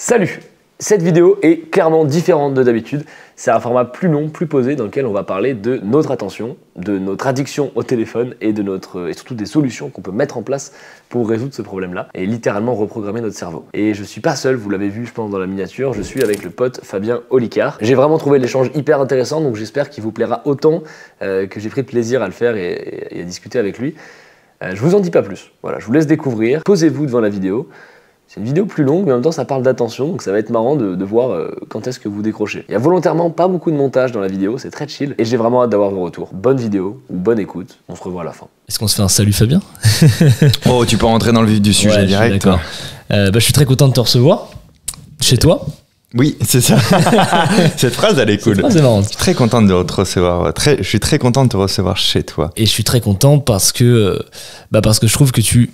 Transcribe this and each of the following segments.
Salut! Cette vidéo est clairement différente de d'habitude. C'est un format plus long, plus posé, dans lequel on va parler de notre attention, de notre addiction au téléphone et surtout des solutions qu'on peut mettre en place pour résoudre ce problème-là et littéralement reprogrammer notre cerveau. Et je suis pas seul, vous l'avez vu je pense dans la miniature, je suis avec le pote Fabien Olicard. J'ai vraiment trouvé l'échange hyper intéressant, donc j'espère qu'il vous plaira autant que j'ai pris de plaisir à le faire et à discuter avec lui. Je vous en dis pas plus, voilà, je vous laisse découvrir, posez-vous devant la vidéo. C'est une vidéo plus longue, mais en même temps ça parle d'attention, donc ça va être marrant de voir quand est-ce que vous décrochez. Il y a volontairement pas beaucoup de montage dans la vidéo, c'est très chill, et j'ai vraiment hâte d'avoir vos retours. Bonne vidéo, ou bonne écoute, on se revoit à la fin. Est-ce qu'on se fait un salut Fabien? Oh, tu peux rentrer dans le vif du sujet direct. D'accord. Je suis très content de te recevoir, chez toi. Oui, c'est ça. Cette phrase, elle est cool. C'est marrant. Je suis très content de te recevoir. Je suis très content de te recevoir chez toi. Et je suis très content parce que je trouve que tu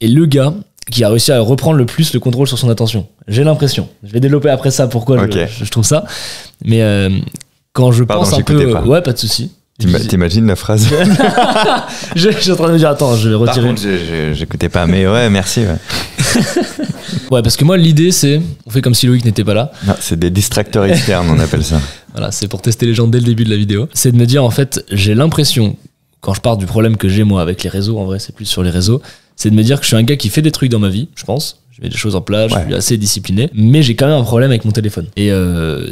es le gars qui a réussi à reprendre le plus le contrôle sur son attention. J'ai l'impression. Je vais développer après ça pourquoi je trouve ça. Mais quand je pense un peu... Pas. Ouais, pas de souci. T'imagines la phrase? Je suis en train de me dire, attends, je vais retirer. Par contre, j'écoutais pas, mais ouais, merci. Ouais, parce que moi, l'idée, c'est... On fait comme si Loïc n'était pas là. Non, c'est des distracteurs externes, on appelle ça. Voilà, c'est pour tester les gens dès le début de la vidéo. C'est de me dire, en fait, j'ai l'impression, quand je pars du problème que j'ai moi avec les réseaux, en vrai, c'est plus sur les réseaux, c'est de me dire que je suis un gars qui fait des trucs dans ma vie, je pense. Je mets des choses en place, je suis assez discipliné, mais j'ai quand même un problème avec mon téléphone. Et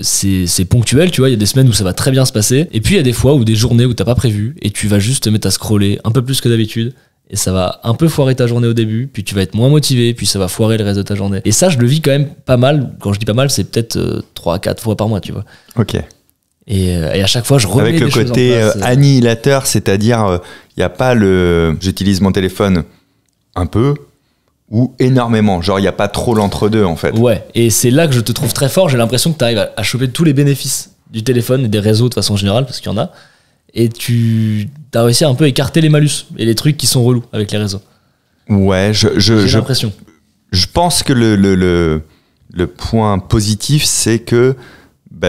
c'est ponctuel, tu vois, il y a des semaines où ça va très bien se passer, et puis il y a des fois où des journées où t'as pas prévu, et tu vas juste te mettre à scroller un peu plus que d'habitude, et ça va un peu foirer ta journée au début, puis tu vas être moins motivé, puis ça va foirer le reste de ta journée. Et ça, je le vis quand même pas mal. Quand je dis pas mal, c'est peut-être 3 à 4 fois par mois, tu vois. Ok. Et à chaque fois, je remets avec des choses en place. Avec le côté annihilateur, c'est-à-dire, il n'y a pas j'utilise mon téléphone un peu, ou énormément, genre il n'y a pas trop l'entre-deux en fait. Ouais, et c'est là que je te trouve très fort, j'ai l'impression que tu arrives à choper tous les bénéfices du téléphone et des réseaux de façon générale, parce qu'il y en a, et tu as réussi à un peu écarter les malus et les trucs qui sont relous avec les réseaux. Ouais, j'ai l'impression. Je pense que le point positif, c'est que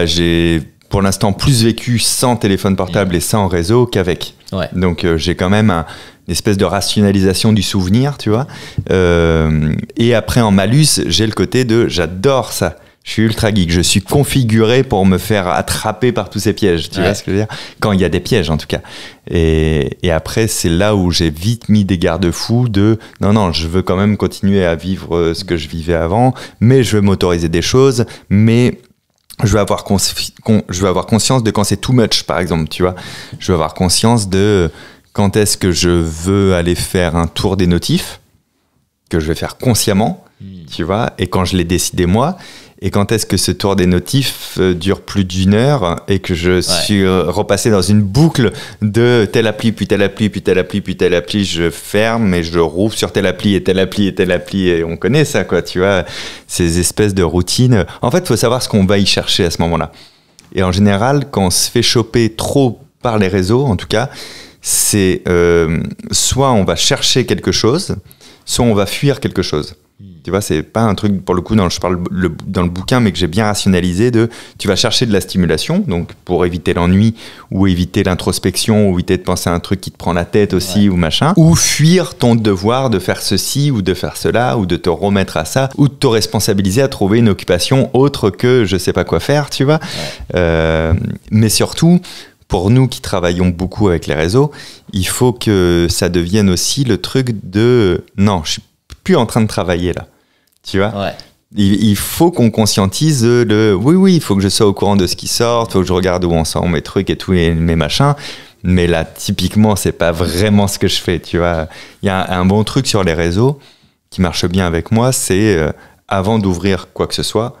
j'ai pour l'instant plus vécu sans téléphone portable et sans réseau qu'avec. Ouais. Donc j'ai quand même une espèce de rationalisation du souvenir, tu vois. Et après en malus, j'ai le côté de j'adore ça. Je suis ultra geek. Je suis configuré pour me faire attraper par tous ces pièges. Tu vois ce que je veux dire? Quand il y a des pièges, en tout cas. Et après, c'est là où j'ai vite mis des garde-fous de non, je veux quand même continuer à vivre ce que je vivais avant, mais je veux m'autoriser des choses, mais je veux avoir conscience de quand c'est too much, par exemple, tu vois. Je veux avoir conscience de quand est-ce que je veux aller faire un tour des notifs, que je vais faire consciemment, tu vois, et quand je l'ai décidé moi, et quand est-ce que ce tour des notifs dure plus d'1 heure et que je suis repassé dans une boucle de telle appli, puis telle appli, puis telle appli, puis telle appli, je ferme et je rouvre sur telle appli et telle appli et telle appli, et on connaît ça, quoi, tu vois, ces espèces de routines. En fait, il faut savoir ce qu'on va y chercher à ce moment-là. Et en général, quand on se fait choper trop par les réseaux, en tout cas, c'est soit on va chercher quelque chose, soit on va fuir quelque chose. Tu vois, c'est pas un truc, pour le coup, je parle dans le bouquin, mais que j'ai bien rationalisé tu vas chercher de la stimulation, donc pour éviter l'ennui, ou éviter l'introspection, ou éviter de penser à un truc qui te prend la tête aussi, ou machin, ou fuir ton devoir de faire ceci, ou de faire cela, ou de te remettre à ça, ou de te responsabiliser à trouver une occupation autre que je sais pas quoi faire, tu vois. Mais surtout, pour nous qui travaillons beaucoup avec les réseaux, il faut que ça devienne aussi le truc de non, je suis plus en train de travailler là, tu vois. Il faut qu'on conscientise oui, il faut que je sois au courant de ce qui sort, il faut que je regarde où on sort mes trucs et tout, et mes machins, mais là typiquement c'est pas vraiment ce que je fais, tu vois. Il y a un bon truc sur les réseaux qui marche bien avec moi, c'est avant d'ouvrir quoi que ce soit,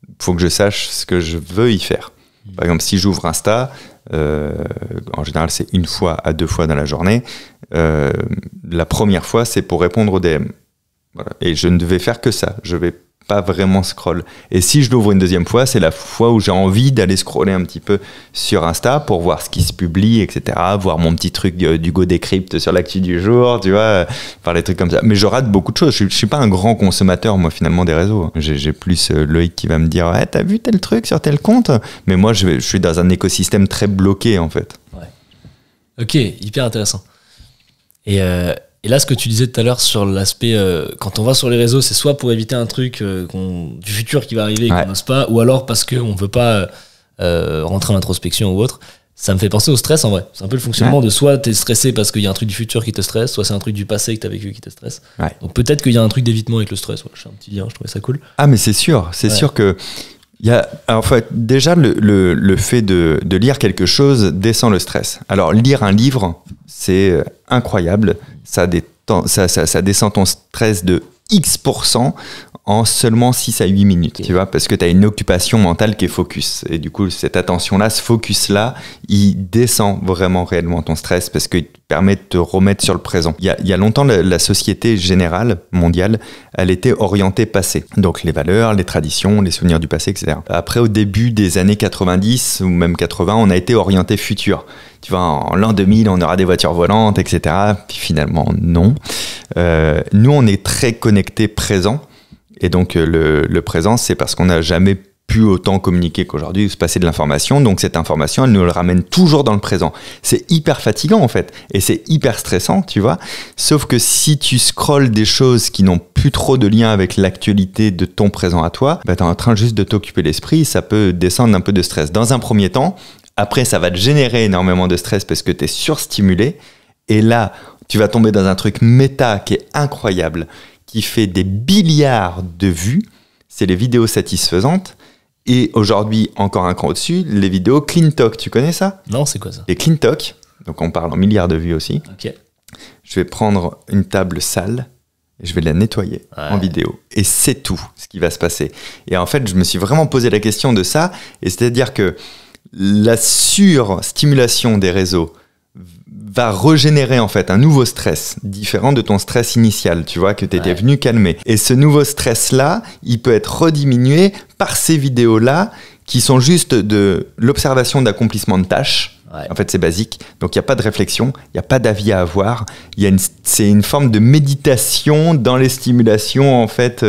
il faut que je sache ce que je veux y faire. Par exemple, si j'ouvre Insta, en général c'est 1 fois à 2 fois dans la journée, la première fois c'est pour répondre aux DM. Voilà. Et je ne devais faire que ça, je vais pas vraiment scroll. Et si je l'ouvre une 2e fois, c'est la fois où j'ai envie d'aller scroller un petit peu sur Insta pour voir ce qui se publie, etc. Voir mon petit truc du Go Decrypt sur l'actu du jour, tu vois, faire des trucs comme ça. Mais je rate beaucoup de choses. Je suis pas un grand consommateur, moi, finalement, des réseaux. J'ai plus Loïc qui va me dire « T'as vu tel truc sur tel compte ?» Mais moi, je suis dans un écosystème très bloqué, en fait. Ouais. Ok, hyper intéressant. Et Et là, ce que tu disais tout à l'heure sur l'aspect, quand on va sur les réseaux, c'est soit pour éviter un truc du futur qui va arriver et qu'on n'ose pas, ou alors parce qu'on ne veut pas rentrer en introspection ou autre. Ça me fait penser au stress en vrai. C'est un peu le fonctionnement de soit t'es stressé parce qu'il y a un truc du futur qui te stresse, soit c'est un truc du passé que t'as vécu qui te stresse. Donc peut-être qu'il y a un truc d'évitement avec le stress. Je fais un petit lien, je trouvais ça cool. Ah mais c'est sûr que il y a, en fait, déjà le fait de lire quelque chose descend le stress. Alors lire un livre, c'est incroyable. Ça descend ton stress de X% en seulement 6 à 8 minutes, tu vois, parce que tu as une occupation mentale qui est focus. Et du coup, cette attention-là, ce focus-là, il descend vraiment réellement ton stress parce qu'il te permet de te remettre sur le présent. Il y a longtemps, la société générale, mondiale, elle était orientée passé. Donc les valeurs, les traditions, les souvenirs du passé, etc. Après, au début des années 90 ou même 80, on a été orienté futur. Tu vois, en l'an 2000, on aura des voitures volantes, etc. Puis finalement, non. Nous, on est très connectés présent. Et donc, le présent, c'est parce qu'on n'a jamais pu autant communiquer qu'aujourd'hui, se passer de l'information. Donc, cette information, elle nous le ramène toujours dans le présent. C'est hyper fatigant, en fait. Et c'est hyper stressant, tu vois. Sauf que si tu scrolles des choses qui n'ont plus trop de lien avec l'actualité de ton présent à toi, bah, tu es en train juste de t'occuper l'esprit. Ça peut descendre un peu de stress. Dans un premier temps, après, ça va te générer énormément de stress parce que tu es surstimulé. Et là, tu vas tomber dans un truc méta qui est incroyable, qui fait des milliards de vues. C'est les vidéos satisfaisantes. Et aujourd'hui, encore un cran au-dessus, les vidéos Clean Talk. Tu connais ça? Non, c'est quoi ça? Les Clean Talk, donc on parle en milliards de vues aussi. Ok. Je vais prendre une table sale et je vais la nettoyer en vidéo. Et c'est tout ce qui va se passer. Et en fait, je me suis vraiment posé la question de ça. Et c'est-à-dire que la surstimulation des réseaux va régénérer en fait un nouveau stress différent de ton stress initial, tu vois, que tu étais venu calmer. Et ce nouveau stress-là, il peut être rediminué par ces vidéos-là qui sont juste de l'observation d'accomplissement de tâches. En fait, c'est basique. Donc, il n'y a pas de réflexion, il n'y a pas d'avis à avoir. C'est une forme de méditation dans les stimulations en fait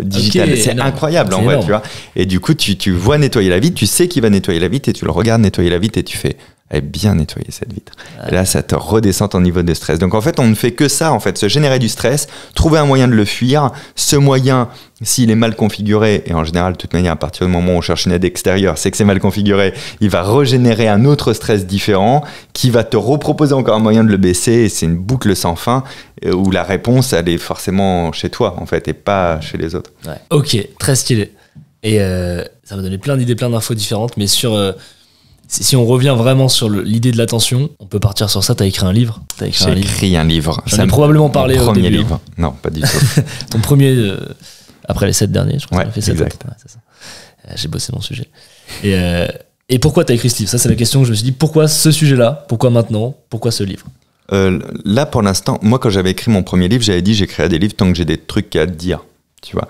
digitales. C'est incroyable en vrai, tu vois. Et du coup, tu vois nettoyer la vitre, tu sais qu'il va nettoyer la vitre et tu le regardes nettoyer la vitre et tu fais bien nettoyer cette vitre. Et là, ça te redescend ton niveau de stress. Donc en fait, on ne fait que ça, en fait, se générer du stress, trouver un moyen de le fuir. Ce moyen, s'il est mal configuré, et en général, de toute manière, à partir du moment où on cherche une aide extérieure, c'est que c'est mal configuré, il va régénérer un autre stress différent qui va te reproposer encore un moyen de le baisser. Et c'est une boucle sans fin où la réponse, elle est forcément chez toi, en fait, et pas chez les autres. Ok, très stylé. Et ça m'a donné plein d'idées, plein d'infos différentes, mais sur... Si on revient vraiment sur l'idée de l'attention, on peut partir sur ça. T'as écrit un livre. J'ai écrit un livre. J'en ai probablement parlé au début. Livre. Non, pas du tout. Ton premier, après les 7 derniers, je crois que ça fait 7. Exact. C'est ça. J'ai bossé mon sujet. Et pourquoi t'as écrit ce livre? Ça, c'est la question que je me suis dit. Pourquoi ce sujet-là? Pourquoi maintenant? Pourquoi ce livre? Là, pour l'instant, moi, quand j'avais écrit mon premier livre, j'avais dit j'écrirai des livres tant que j'ai des trucs à te dire. Tu vois,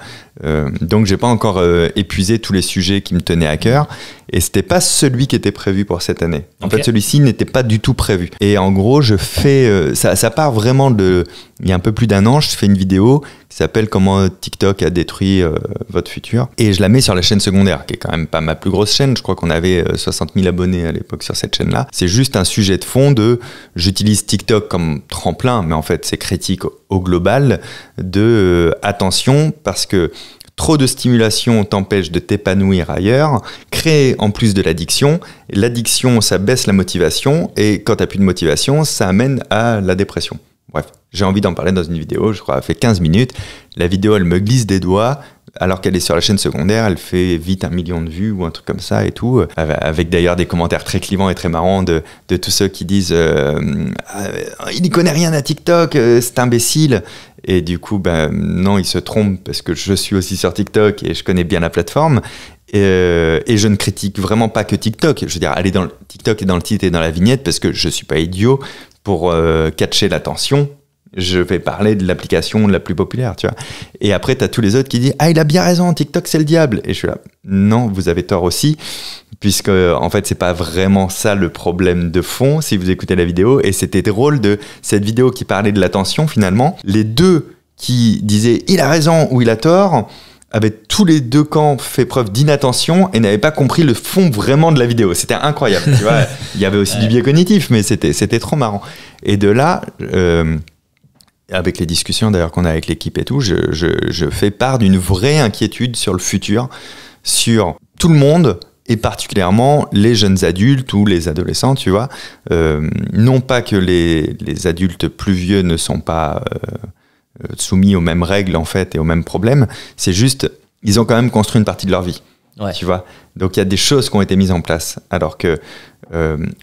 donc j'ai pas encore épuisé tous les sujets qui me tenaient à cœur et c'était pas celui qui était prévu pour cette année. En fait, celui-ci n'était pas du tout prévu. Et en gros, je fais ça part vraiment de il y a un peu plus d'un an, je fais une vidéo qui s'appelle Comment TikTok a détruit votre futur et je la mets sur la chaîne secondaire qui est quand même pas ma plus grosse chaîne. Je crois qu'on avait 60 000 abonnés à l'époque sur cette chaîne-là. C'est juste un sujet de fond de j'utilise TikTok comme tremplin, mais en fait c'est critique au global de attention parce que trop de stimulation t'empêche de t'épanouir ailleurs, crée en plus de l'addiction. Et l'addiction, ça baisse la motivation. Et quand t'as plus de motivation, ça amène à la dépression. Bref, j'ai envie d'en parler dans une vidéo, je crois, elle fait 15 minutes. La vidéo, elle me glisse des doigts. Alors qu'elle est sur la chaîne secondaire, elle fait vite 1 million de vues ou un truc comme ça et tout. Avec d'ailleurs des commentaires très clivants et très marrants de tous ceux qui disent il n'y connaît rien à TikTok, c'est imbécile. Et du coup, non, il se trompe parce que je suis aussi sur TikTok et je connais bien la plateforme. Et je ne critique vraiment pas que TikTok. Je veux dire, aller dans TikTok et dans le titre et dans la vignette parce que je ne suis pas idiot pour catcher l'attention. Je vais parler de l'application la plus populaire, tu vois. Et après, tu as tous les autres qui disent « Ah, il a bien raison, TikTok, c'est le diable !» Et je suis là « Non, vous avez tort aussi, puisque en fait, c'est pas vraiment ça le problème de fond, si vous écoutez la vidéo. » Et c'était drôle de cette vidéo qui parlait de l'attention, finalement. Les deux qui disaient « Il a raison » ou « Il a tort », avaient tous les deux camps fait preuve d'inattention et n'avaient pas compris le fond vraiment de la vidéo. C'était incroyable, tu vois. Il y avait aussi du biais cognitif, mais c'était trop marrant. Et de là... avec les discussions d'ailleurs qu'on a avec l'équipe et tout, je fais part d'une vraie inquiétude sur le futur, sur tout le monde, et particulièrement les jeunes adultes ou les adolescents, tu vois. Non pas que les adultes plus vieux ne sont pas soumis aux mêmes règles, en fait, et aux mêmes problèmes. C'est juste, ils ont quand même construit une partie de leur vie, tu vois. Donc, il y a des choses qui ont été mises en place. Alors que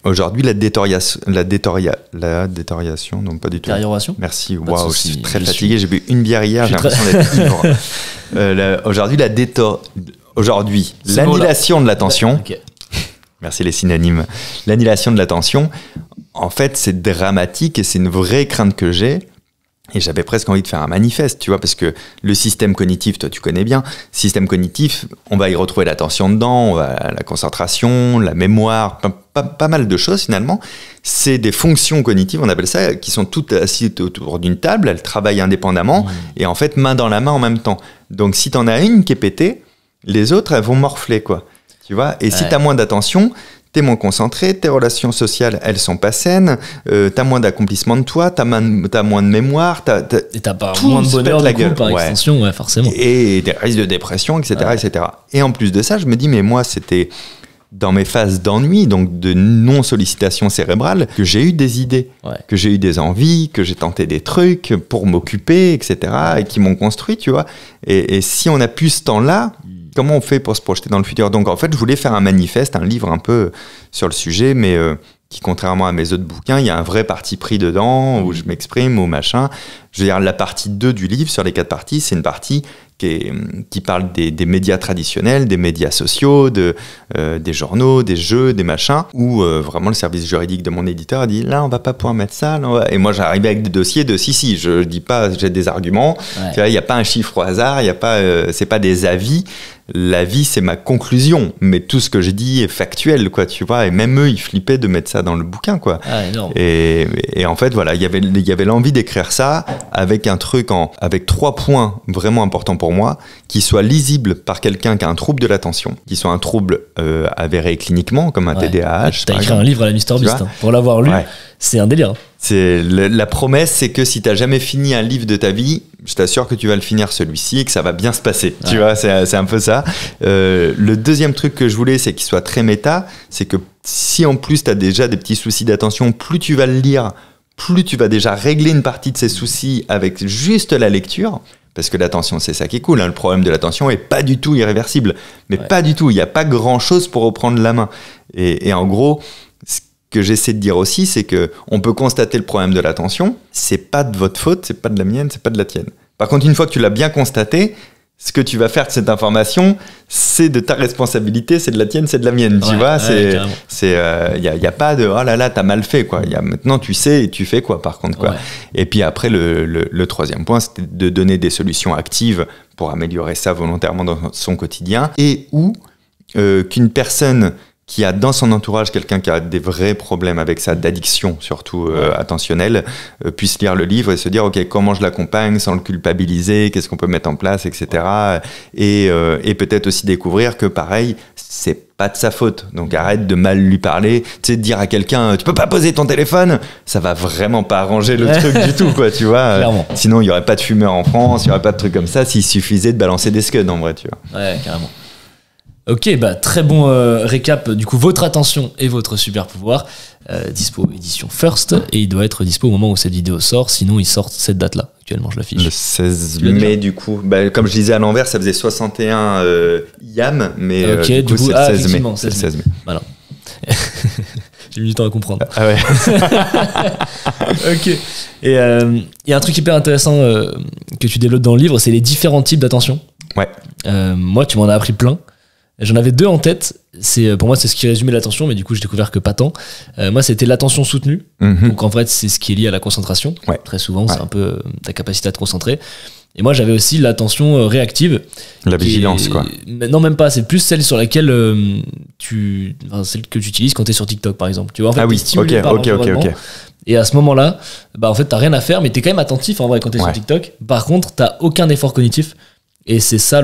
aujourd'hui, la détérioration, non pas du tout. Détérioration. Merci, waouh, je suis très fatigué, j'ai bu une bière hier, j'ai l'impression d'être ivre. Aujourd'hui, l'annihilation de l'attention, okay. Merci les synonymes, l'annihilation de l'attention, en fait, c'est dramatique et c'est une vraie crainte que j'ai. Et j'avais presque envie de faire un manifeste, tu vois, parce que le système cognitif, toi tu connais bien, système cognitif, on va y retrouver l'attention dedans, la concentration, la mémoire, pas mal de choses finalement. C'est des fonctions cognitives, on appelle ça, qui sont toutes assises autour d'une table, elles travaillent indépendamment et en fait main dans la main en même temps. Donc si t'en as une qui est pétée, les autres elles vont morfler, quoi. Tu vois, et si t'as moins d'attention, t'es moins concentré, tes relations sociales, elles sont pas saines, t'as moins d'accomplissement de toi, t'as moins de mémoire, et t'as pas moins de bonheur de coup, par extension, forcément. Et des risques de dépression, etc., etc. Et en plus de ça, je me dis, mais moi, c'était dans mes phases d'ennui, donc de non-sollicitation cérébrale, que j'ai eu des idées, que j'ai eu des envies, que j'ai tenté des trucs pour m'occuper, etc., et qui m'ont construit, tu vois. Et si on a pu ce temps-là, comment on fait pour se projeter dans le futur? Donc en fait, je voulais faire un manifeste, un livre un peu sur le sujet, mais qui, contrairement à mes autres bouquins, il y a un vrai parti pris dedans, où je m'exprime, ou machin. Je veux dire, la partie 2 du livre, sur les 4 parties, c'est une partie qui parle des médias traditionnels, des médias sociaux, des journaux, des jeux, des machins, où vraiment le service juridique de mon éditeur a dit, là, on va pas pouvoir mettre ça. Là, et moi, j'arrivais avec des dossiers de si, je dis pas, j'ai des arguments. Tu vois, il n'y a pas un chiffre au hasard, c'est pas des avis. La vie, c'est ma conclusion, mais tout ce que je dis est factuel, quoi, tu vois. Et même eux, ils flippaient de mettre ça dans le bouquin, quoi. Et en fait, voilà, il y avait l'envie d'écrire ça avec un truc avec 3 points vraiment importants pour moi, qui soit lisible par quelqu'un qui a un trouble de l'attention, qui soit un trouble avéré cliniquement, comme un TDAH. T'as écrit un livre à la MrBeast, pour l'avoir lu, c'est un délire. C'est la promesse, c'est que si t'as jamais fini un livre de ta vie, je t'assure que tu vas le finir celui-ci et que ça va bien se passer. Tu vois, c'est un peu ça. Le deuxième truc que je voulais, c'est qu'il soit très méta. C'est que si en plus t'as déjà des petits soucis d'attention, plus tu vas le lire, plus tu vas déjà régler une partie de ces soucis avec juste la lecture. Parce que l'attention, c'est ça qui est cool. Hein. Le problème de l'attention est pas du tout irréversible. Mais pas du tout. Il n'y a pas grand-chose pour reprendre la main. Et en gros, que j'essaie de dire aussi, c'est que on peut constater le problème de l'attention, c'est pas de votre faute, c'est pas de la mienne, c'est pas de la tienne. Par contre, une fois que tu l'as bien constaté, ce que tu vas faire de cette information, c'est de ta responsabilité, c'est de la tienne, c'est de la mienne, tu vois. Il y a pas de oh là là, t'as mal fait, quoi. Maintenant tu sais et tu fais quoi, par contre, quoi. Et puis après le troisième point, c'était de donner des solutions actives pour améliorer ça volontairement dans son quotidien, et ou qu'une personne qui a dans son entourage quelqu'un qui a des vrais problèmes avec ça, d'addiction surtout attentionnelle, puisse lire le livre et se dire ok, comment je l'accompagne sans le culpabiliser, qu'est-ce qu'on peut mettre en place, etc. Et peut-être aussi découvrir que pareil, c'est pas de sa faute, donc arrête de mal lui parler, tu sais, dire à quelqu'un tu peux pas poser ton téléphone, ça va vraiment pas arranger le truc du tout, quoi, tu vois. Sinon il y aurait pas de fumeurs en France, il y aurait pas de trucs comme ça s'il suffisait de balancer des scuds en vrai, tu vois. Ouais, carrément. Ok, bah très bon récap. Du coup, votre attention et votre super pouvoir, dispo édition First, et il doit être dispo au moment où cette vidéo sort. Sinon, il sort cette date-là. Actuellement, je l'affiche. Le 16 mai, du coup. Bah, comme je disais à l'envers, ça faisait 61 IAM, mais du coup, c'est le 16 mai. C'est le 16 mai. Voilà. J'ai mis du temps à comprendre. Ah ouais. Ok. Et il y a un truc hyper intéressant que tu développes dans le livre, c'est les différents types d'attention. Ouais. Moi, tu m'en as appris plein. J'en avais 2 en tête. Pour moi, c'est ce qui résumait l'attention, mais du coup, j'ai découvert que pas tant. Moi, c'était l'attention soutenue. Donc, en fait, c'est ce qui est lié à la concentration. Très souvent, c'est un peu ta capacité à te concentrer. Et moi, j'avais aussi l'attention réactive. La vigilance, quoi. Non, même pas. C'est plus celle sur laquelle celle que tu utilises quand tu es sur TikTok, par exemple. Tu vois, en fait, t'es stimulé par l'environnement. Et à ce moment-là, en fait, t'as rien à faire, mais t'es quand même attentif, en vrai, quand t'es sur TikTok. Par contre, t'as aucun effort cognitif. Et c'est ça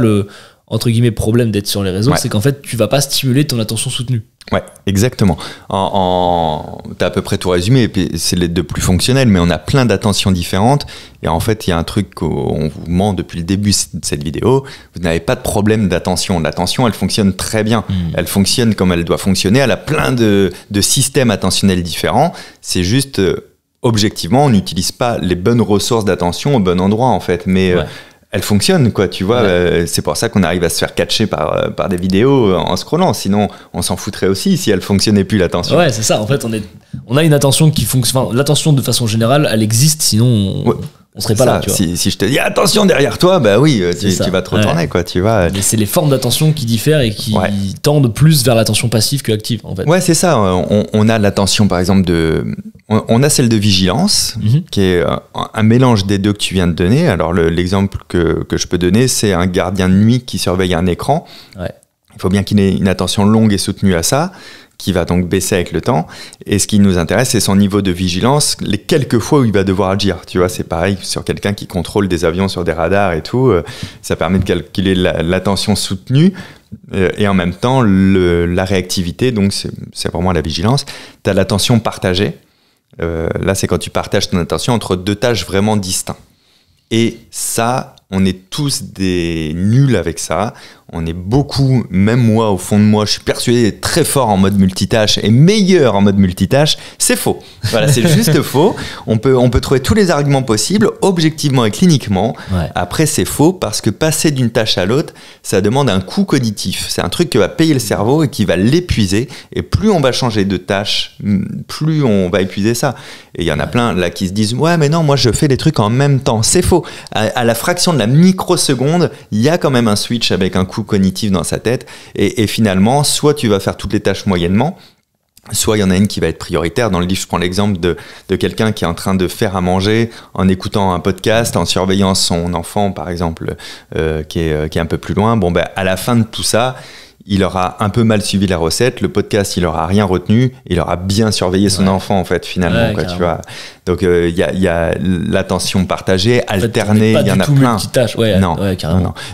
entre guillemets problème d'être sur les réseaux, c'est qu'en fait tu vas pas stimuler ton attention soutenue. Ouais, exactement. T'as à peu près tout résumé, et puis c'est les deux plus fonctionnels, mais on a plein d'attentions différentes. Et en fait, il y a un truc qu'on vous ment depuis le début de cette vidéo, vous n'avez pas de problème d'attention. L'attention, elle fonctionne très bien. Elle fonctionne comme elle doit fonctionner. Elle a plein de systèmes attentionnels différents. C'est juste, objectivement, on n'utilise pas les bonnes ressources d'attention au bon endroit, en fait. Mais elle fonctionne, quoi, tu vois. C'est pour ça qu'on arrive à se faire catcher par des vidéos en scrollant. Sinon, on s'en foutrait aussi si elle fonctionnait plus, l'attention. Ouais, c'est ça. En fait, on a une attention qui fonctionne. Enfin, l'attention, de façon générale, elle existe. Sinon, on serait pas là, tu vois. Si je te dis attention derrière toi, bah oui, tu vas te retourner, quoi, tu vois. Mais c'est les formes d'attention qui diffèrent et qui tendent plus vers l'attention passive que active, en fait. Ouais, c'est ça. On a l'attention, par exemple, on a celle de vigilance, qui est un mélange des deux que tu viens de donner. Alors, l'exemple que je peux donner, c'est un gardien de nuit qui surveille un écran. Ouais. Il faut bien qu'il ait une attention longue et soutenue à ça, qui va donc baisser avec le temps. Et ce qui nous intéresse, c'est son niveau de vigilance, les quelques fois où il va devoir agir. Tu vois, c'est pareil sur quelqu'un qui contrôle des avions sur des radars et tout. Ça permet de calculer l'attention soutenue et en même temps la réactivité. Donc, c'est vraiment la vigilance. Tu as l'attention partagée. Là, c'est quand tu partages ton attention entre deux tâches vraiment distinctes. Et ça, on est tous des nuls avec ça. On est beaucoup, même moi, au fond de moi, je suis persuadé d'être très fort en mode multitâche et meilleur en mode multitâche. C'est faux. Voilà, c'est juste faux. On peut trouver tous les arguments possibles, objectivement et cliniquement. Ouais. Après, c'est faux parce que passer d'une tâche à l'autre, ça demande un coût cognitif. C'est un truc qui va payer le cerveau et qui va l'épuiser. Et plus on va changer de tâche, plus on va épuiser ça. Et il y en a plein là qui se disent « Ouais, mais non, moi, je fais des trucs en même temps. » C'est faux. À la fraction de la microseconde, il y a quand même un switch avec un coût cognitif dans sa tête et finalement soit tu vas faire toutes les tâches moyennement, soit il y en a une qui va être prioritaire. Dans le livre, je prends l'exemple de quelqu'un qui est en train de faire à manger en écoutant un podcast, en surveillant son enfant par exemple qui est un peu plus loin. Bon, à la fin de tout ça, il aura un peu mal suivi la recette, le podcast, il aura rien retenu, il aura bien surveillé son enfant, en fait, finalement, quoi, tu vois. Donc, il y a l'attention partagée, alternée, il y en a plein.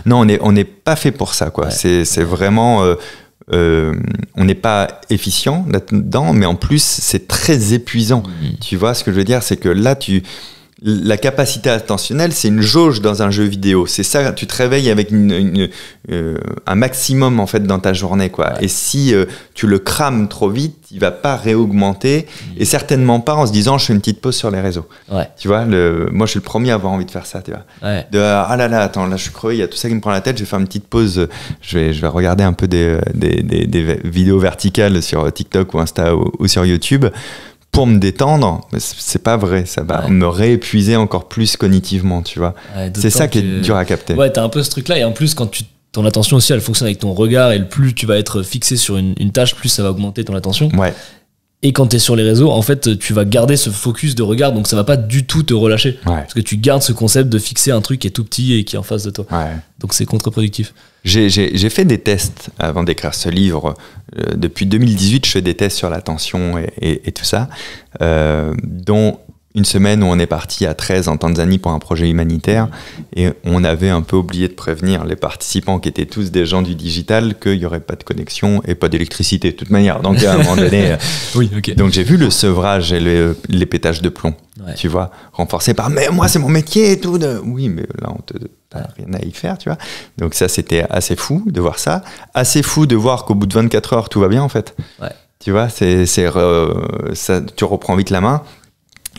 Non, on n'est pas fait pour ça, quoi. Ouais. C'est vraiment... on n'est pas efficient là-dedans, mais en plus, c'est très épuisant. Tu vois, ce que je veux dire, c'est que là, la capacité attentionnelle, c'est une jauge dans un jeu vidéo. C'est ça, tu te réveilles avec un maximum en fait dans ta journée, quoi. Ouais. Et si tu le crames trop vite, il va pas réaugmenter et certainement pas en se disant je fais une petite pause sur les réseaux. Ouais. Tu vois, moi je suis le premier à avoir envie de faire ça, tu vois. Ouais. Ah là là, attends, là je suis crevé, il y a tout ça qui me prend la tête, je vais faire une petite pause, je vais regarder un peu des vidéos verticales sur TikTok ou Insta ou sur YouTube. Pour me détendre, c'est pas vrai, ça va me réépuiser encore plus cognitivement, tu vois. Ouais, c'est ça qui est dur à capter. Ouais, t'as un peu ce truc-là, et en plus, quand ton attention aussi, elle fonctionne avec ton regard, et plus tu vas être fixé sur une tâche, plus ça va augmenter ton attention. Ouais. Et quand t'es sur les réseaux, en fait, tu vas garder ce focus de regard, donc ça va pas du tout te relâcher. Ouais. Parce que tu gardes ce concept de fixer un truc qui est tout petit et qui est en face de toi. Ouais. Donc c'est contre-productif. J'ai fait des tests avant d'écrire ce livre. Depuis 2018, je fais des tests sur l'attention et tout ça, dont une semaine où on est parti à 13 en Tanzanie pour un projet humanitaire et on avait un peu oublié de prévenir les participants qui étaient tous des gens du digital qu'il n'y aurait pas de connexion et pas d'électricité de toute manière. Donc à un moment donné, oui, okay. Donc j'ai vu le sevrage et les pétages de plomb, tu vois, renforcés par « mais moi c'est mon métier et tout ». Oui, mais là t'as rien à y faire, tu vois. Donc ça c'était assez fou de voir ça. Assez fou de voir qu'au bout de 24 heures tout va bien en fait. Ouais. Tu vois, ça, tu reprends vite la main.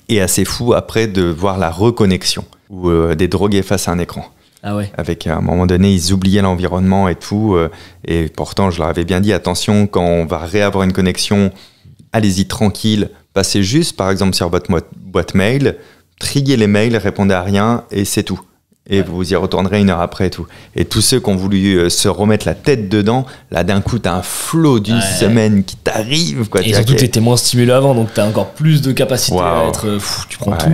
Et assez fou après de voir la reconnexion ou des drogués face à un écran. Ah ouais. Avec à un moment donné, ils oubliaient l'environnement et tout. Et pourtant, je leur avais bien dit, attention, quand on va réavoir une connexion, allez-y tranquille. Passez juste, par exemple, sur votre boîte mail, triez les mails, répondez à rien et c'est tout. Et vous y retournerez 1 heure après et tout. Et tous ceux qui ont voulu se remettre la tête dedans, là d'un coup t'as un flot d'une semaine qui t'arrive, quoi. Et surtout t'étais moins stimulé avant, donc t'as encore plus de capacité à être tu prends tout.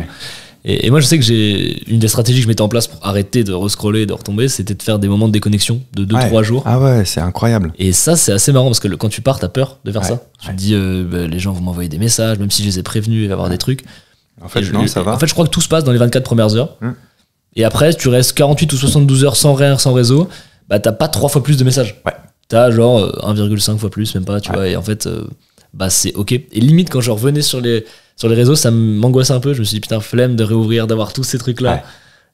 Et moi je sais que j'ai une des stratégies que je mettais en place pour arrêter de rescroller, de retomber, c'était de faire des moments de déconnexion de 2-3 jours. Ah ouais, c'est incroyable. Et ça c'est assez marrant parce que quand tu pars t'as peur de faire ça. Tu te dis les gens vont m'envoyer des messages, même si je les ai prévenus, il va y avoir des trucs. En fait non, ça va. En fait je crois que tout se passe dans les 24 premières heures. Et après, tu restes 48 ou 72 heures sans réseau, bah t'as pas 3 fois plus de messages. Ouais. T'as genre 1,5 fois plus, même pas, tu vois. Et en fait, bah c'est ok. Et limite, quand je revenais sur les réseaux, ça m'angoissait un peu. Je me suis dit, putain, flemme de réouvrir, d'avoir tous ces trucs-là.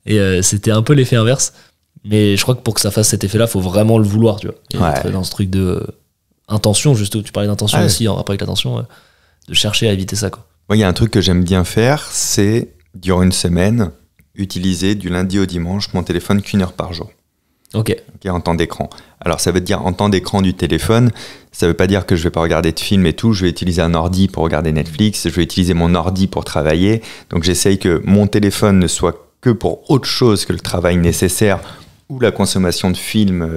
Ouais. Et c'était un peu l'effet inverse. Mais je crois que pour que ça fasse cet effet-là, faut vraiment le vouloir, tu vois. Et être dans ce truc de intention, juste tu parlais d'intention aussi, en rapport avec l'attention, de chercher à éviter ça, quoi. Moi, il y a un truc que j'aime bien faire, c'est, durant une semaine, utiliser du lundi au dimanche mon téléphone qu'1 heure par jour. Ok, en temps d'écran. Alors, ça veut dire en temps d'écran du téléphone, ça veut pas dire que je vais pas regarder de films et tout, je vais utiliser un ordi pour regarder Netflix, je vais utiliser mon ordi pour travailler, donc j'essaye que mon téléphone ne soit que pour autre chose que le travail nécessaire ou la consommation de films,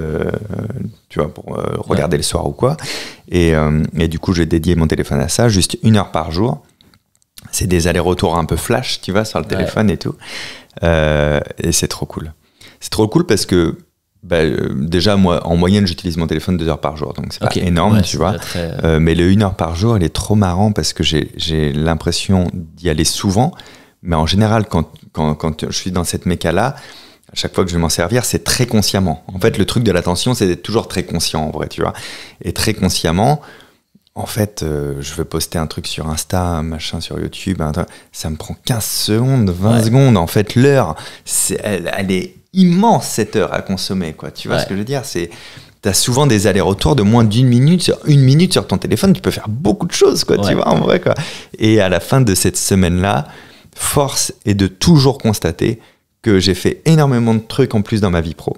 tu vois, pour regarder le soir ou quoi. Et du coup, je vais dédier mon téléphone à ça, juste 1 heure par jour. C'est des allers-retours un peu flash, tu vois, sur le téléphone et tout. Et c'est trop cool. C'est trop cool parce que, déjà, moi, en moyenne, j'utilise mon téléphone 2 heures par jour. Donc, c'est pas énorme, tu vois. Mais le 1 heure par jour, il est trop marrant parce que j'ai l'impression d'y aller souvent. Mais en général, quand je suis dans cette méca-là, à chaque fois que je vais m'en servir, c'est très consciemment. En fait, le truc de l'attention, c'est d'être toujours très conscient, en vrai, tu vois. Et très consciemment, en fait, je veux poster un truc sur Insta, un machin sur YouTube, ça me prend 15 secondes, 20 secondes. En fait, l'heure, elle est immense, cette heure à consommer, quoi. Tu vois ce que je veux dire ? T'as souvent des allers-retours de moins d'1 minute. Sur 1 minute sur ton téléphone, tu peux faire beaucoup de choses, quoi, tu vois, en vrai, quoi. Et à la fin de cette semaine-là, force est de toujours constater que j'ai fait énormément de trucs en plus dans ma vie pro.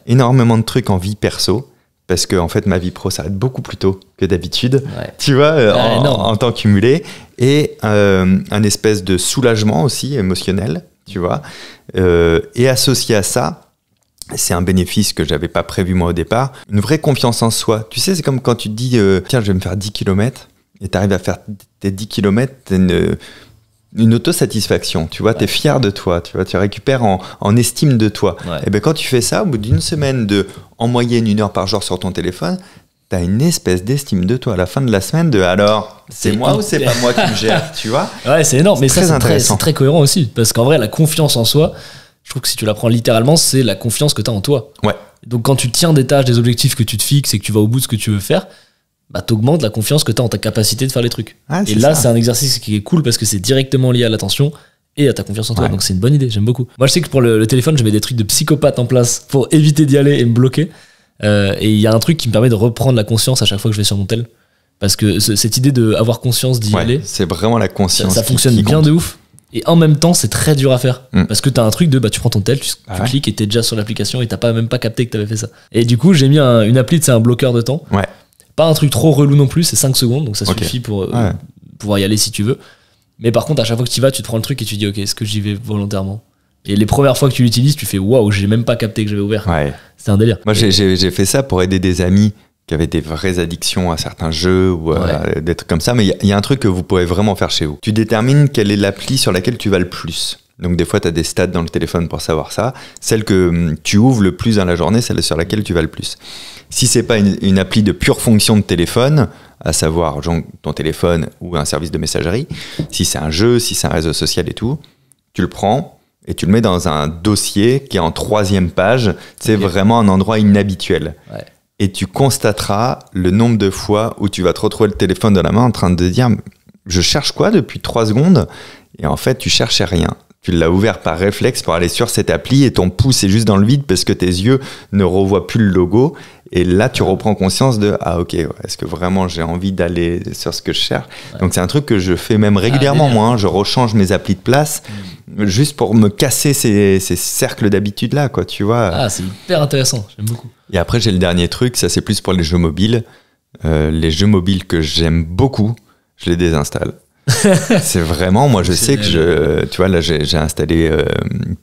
Énormément de trucs en vie perso, parce que en fait, ma vie pro s'arrête beaucoup plus tôt que d'habitude, tu vois, en temps cumulé. Et un espèce de soulagement aussi émotionnel, tu vois. Et associé à ça, c'est un bénéfice que j'avais pas prévu moi au départ, une vraie confiance en soi. Tu sais, c'est comme quand tu te dis, tiens, je vais me faire 10 km, et tu arrives à faire tes 10 km, t'as une autosatisfaction, tu vois, t'es fier de toi, tu vois, tu récupères en estime de toi. Et ben quand tu fais ça, au bout d'une semaine de, en moyenne, 1 heure par jour sur ton téléphone, t'as une espèce d'estime de toi à la fin de la semaine de, alors, c'est moi ou c'est pas moi qui me gère, tu vois ? Ouais, c'est énorme, mais ça, c'est très cohérent aussi, parce qu'en vrai, la confiance en soi, je trouve que si tu la prends littéralement, c'est la confiance que t'as en toi. Donc quand tu tiens des tâches, des objectifs que tu te fixes et que tu vas au bout de ce que tu veux faire, bah t'augmentes la confiance que t'as en ta capacité de faire les trucs. Et là, c'est un exercice qui est cool parce que c'est directement lié à l'attention et à ta confiance en toi. Donc c'est une bonne idée, j'aime beaucoup. Moi, je sais que pour le téléphone, je mets des trucs de psychopathe en place pour éviter d'y aller et me bloquer. Et il y a un truc qui me permet de reprendre la conscience à chaque fois que je vais sur mon tel. Parce que cette idée d'avoir conscience d'y aller, c'est vraiment la conscience. Ça fonctionne bien de ouf. Et en même temps, c'est très dur à faire. Parce que t'as un truc de, tu prends ton tel, tu cliques et t'es déjà sur l'application et t'as même pas capté que t'avais fait ça. Et du coup, j'ai mis une appli, c'est un bloqueur de temps. Pas un truc trop relou non plus, c'est 5 secondes, donc ça suffit pour pouvoir y aller si tu veux. Mais par contre, à chaque fois que tu y vas, tu te prends le truc et tu dis, ok, est-ce que j'y vais volontairement ? Et les premières fois que tu l'utilises, tu fais, waouh, j'ai même pas capté que j'avais ouvert. C'est un délire. Moi, j'ai fait ça pour aider des amis qui avaient des vraies addictions à certains jeux ou des trucs comme ça. Mais il y a un truc que vous pouvez vraiment faire chez vous. Tu détermines quelle est l'appli sur laquelle tu vas le plus. Donc des fois, tu as des stats dans le téléphone pour savoir ça. Celle que tu ouvres le plus dans la journée, celle sur laquelle tu vas le plus. Si c'est pas une appli de pure fonction de téléphone, à savoir genre, ton téléphone ou un service de messagerie, si c'est un jeu, si c'est un réseau social et tout, tu le prends et tu le mets dans un dossier qui est en 3e page. C'est vraiment un endroit inhabituel. Et tu constateras le nombre de fois où tu vas te retrouver le téléphone dans la main en train de te dire « Je cherche quoi depuis 3 secondes ?» Et en fait, tu cherchais rien. Tu l'as ouvert par réflexe pour aller sur cette appli et ton pouce est juste dans le vide parce que tes yeux ne revoient plus le logo. Et là, tu reprends conscience de « Ah ok, est-ce que vraiment j'ai envie d'aller sur ce que je cherche ?» Donc c'est un truc que je fais même régulièrement, moi. Je rechange mes applis de place juste pour me casser ces cercles d'habitude-là, quoi, tu vois. Ah, c'est hyper intéressant, j'aime beaucoup. Et après, j'ai le dernier truc, ça c'est plus pour les jeux mobiles. Les jeux mobiles que j'aime beaucoup, je les désinstalle. C'est vraiment, moi je sais que tu vois là j'ai installé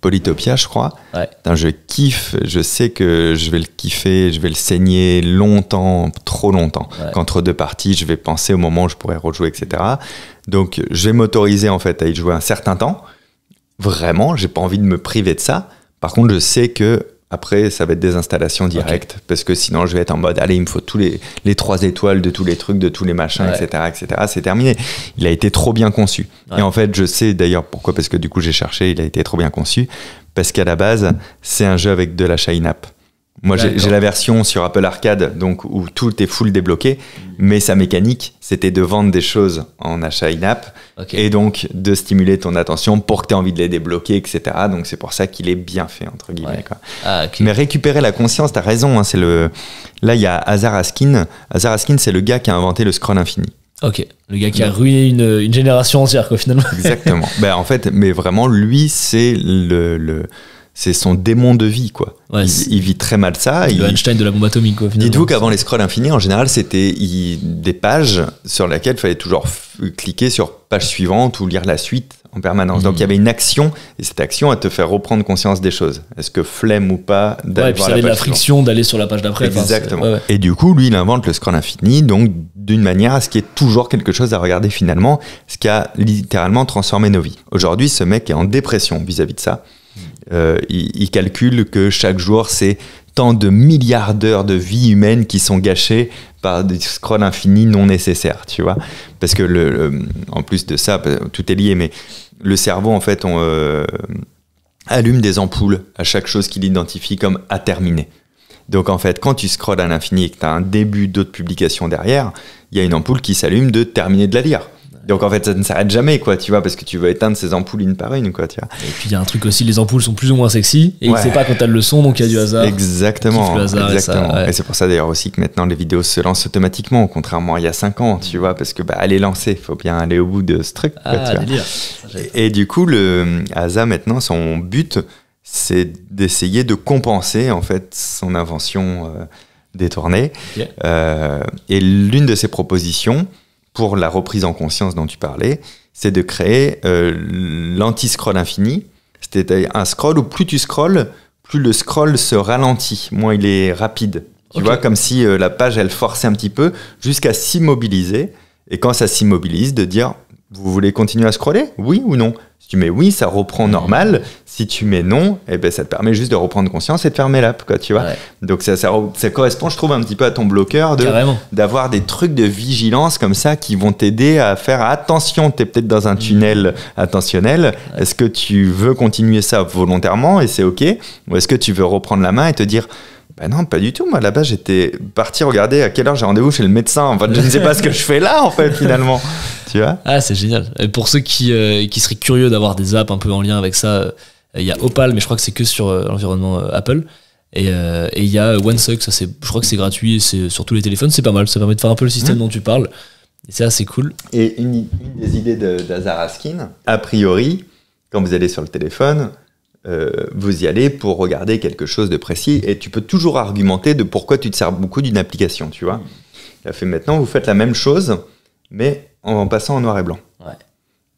Polytopia je crois. Je kiffe, je sais que je vais le kiffer, je vais le saigner longtemps, trop longtemps. Qu'entre 2 parties je vais penser au moment où je pourrais rejouer, etc. Donc je vais m'autoriser en fait à y jouer un certain temps. Vraiment, j'ai pas envie de me priver de ça. Par contre je sais que après, ça va être des installations directes, parce que sinon, je vais être en mode, allez, il me faut tous les 3 étoiles de tous les trucs, de tous les machins, etc., etc. C'est terminé. Il a été trop bien conçu. Et en fait, je sais d'ailleurs pourquoi, parce que du coup, j'ai cherché, il a été trop bien conçu, parce qu'à la base, c'est un jeu avec de l'achat in-app. Moi, j'ai D'accord. la version sur Apple Arcade, donc où tout est full débloqué, mais sa mécanique, c'était de vendre des choses en achat in-app Ok. et donc de stimuler ton attention pour que tu aies envie de les débloquer, etc. Donc c'est pour ça qu'il est bien fait, entre guillemets. Ouais. Quoi. Ah, ok. Mais récupérer la conscience, t'as raison. Hein, là, il y a Hazar Askin. Hazar Askin, c'est le gars qui a inventé le scroll infini. Ok. Le gars qui a ruiné une génération entière, quoi, finalement. Exactement. En fait, mais vraiment, lui, c'est c'est son démon de vie, quoi. Ouais, il vit très mal ça. Le Einstein de la bombe atomique, quoi, finalement. Dites-vous qu'avant les scrolls infinis, en général, c'était des pages sur lesquelles il fallait toujours cliquer sur page suivante ou lire la suite en permanence. Donc il y avait une action, et cette action, elle te fait reprendre conscience des choses. Est-ce que flemme ou pas d'aller Ouais, et puis voir ça avait de la page friction d'aller sur la page d'après. enfin, Exactement. ouais. Et du coup, lui, il invente le scroll infini, donc d'une manière à ce qu'il y ait toujours quelque chose à regarder finalement, ce qui a littéralement transformé nos vies. Aujourd'hui, ce mec est en dépression vis-à-vis de ça. Il calcule que chaque jour, c'est tant de milliards d'heures de vie humaine qui sont gâchées par des scrolls infinis non nécessaires, tu vois. Parce que en plus de ça, tout est lié, mais le cerveau, en fait, allume des ampoules à chaque chose qu'il identifie comme à terminer. Donc en fait, quand tu scrolles à l'infini et que tu as un début d'autres publications derrière, il y a une ampoule qui s'allume de terminer de la lire. Donc en fait, ça ne s'arrête jamais, quoi, tu vois, parce que tu veux éteindre ces ampoules une par une, quoi, tu vois. Et puis il y a un truc aussi, les ampoules sont plus ou moins sexy, et il Ouais. sait pas quand t'as le son, donc il y a du hasard. Exactement, Kiffe le hasard et exactement. ça, ouais. Et c'est pour ça d'ailleurs aussi que maintenant les vidéos se lancent automatiquement, contrairement à il y a 5 ans, tu vois, parce que elle est lancée, il faut bien aller au bout de ce truc, quoi, tu Ah, vois. délire. Ça, j'avais pas. Et du coup, Asa maintenant, son but, c'est d'essayer de compenser en fait son invention détournée. Ok. Et l'une de ses propositions pour la reprise en conscience dont tu parlais, c'est de créer l'anti-scroll infini. C'était un scroll où plus tu scrolles, plus le scroll se ralentit, moins il est rapide. Tu Ok. vois, comme si la page, elle forçait un petit peu jusqu'à s'immobiliser. Et quand ça s'immobilise, de dire, vous voulez continuer à scroller? Oui ou non? Si tu mets oui, ça reprend normal. Si tu mets non, eh ben, ça te permet juste de reprendre conscience et de fermer l'app, quoi, tu vois. Ouais. Donc ça correspond, je trouve, un petit peu à ton bloqueur Carrément. d'avoir des trucs de vigilance comme ça qui vont t'aider à faire attention. Tu es peut-être dans un tunnel attentionnel. Est-ce que tu veux continuer ça volontairement et c'est OK? Ou est-ce que tu veux reprendre la main et te dire bah non, pas du tout. Moi, là-bas, j'étais parti regarder à quelle heure j'ai rendez-vous chez le médecin. En fait, je ne sais pas ce que je fais là, en fait, finalement. Tu vois? Ah, c'est génial. Et pour ceux qui seraient curieux d'avoir des apps un peu en lien avec ça, il y a Opal, mais je crois que c'est que sur l'environnement Apple. Et il y a OneSuck, ça je crois que c'est gratuit, et c'est sur tous les téléphones, c'est pas mal. Ça permet de faire un peu le système dont tu parles. Et c'est assez cool. Et une des idées d'Azar Askin, a priori, quand vous allez sur le téléphone, vous y allez pour regarder quelque chose de précis et tu peux toujours argumenter de pourquoi tu te sers beaucoup d'une application, tu vois. Il a fait maintenant, vous faites la même chose, mais en passant en noir et blanc. Ouais.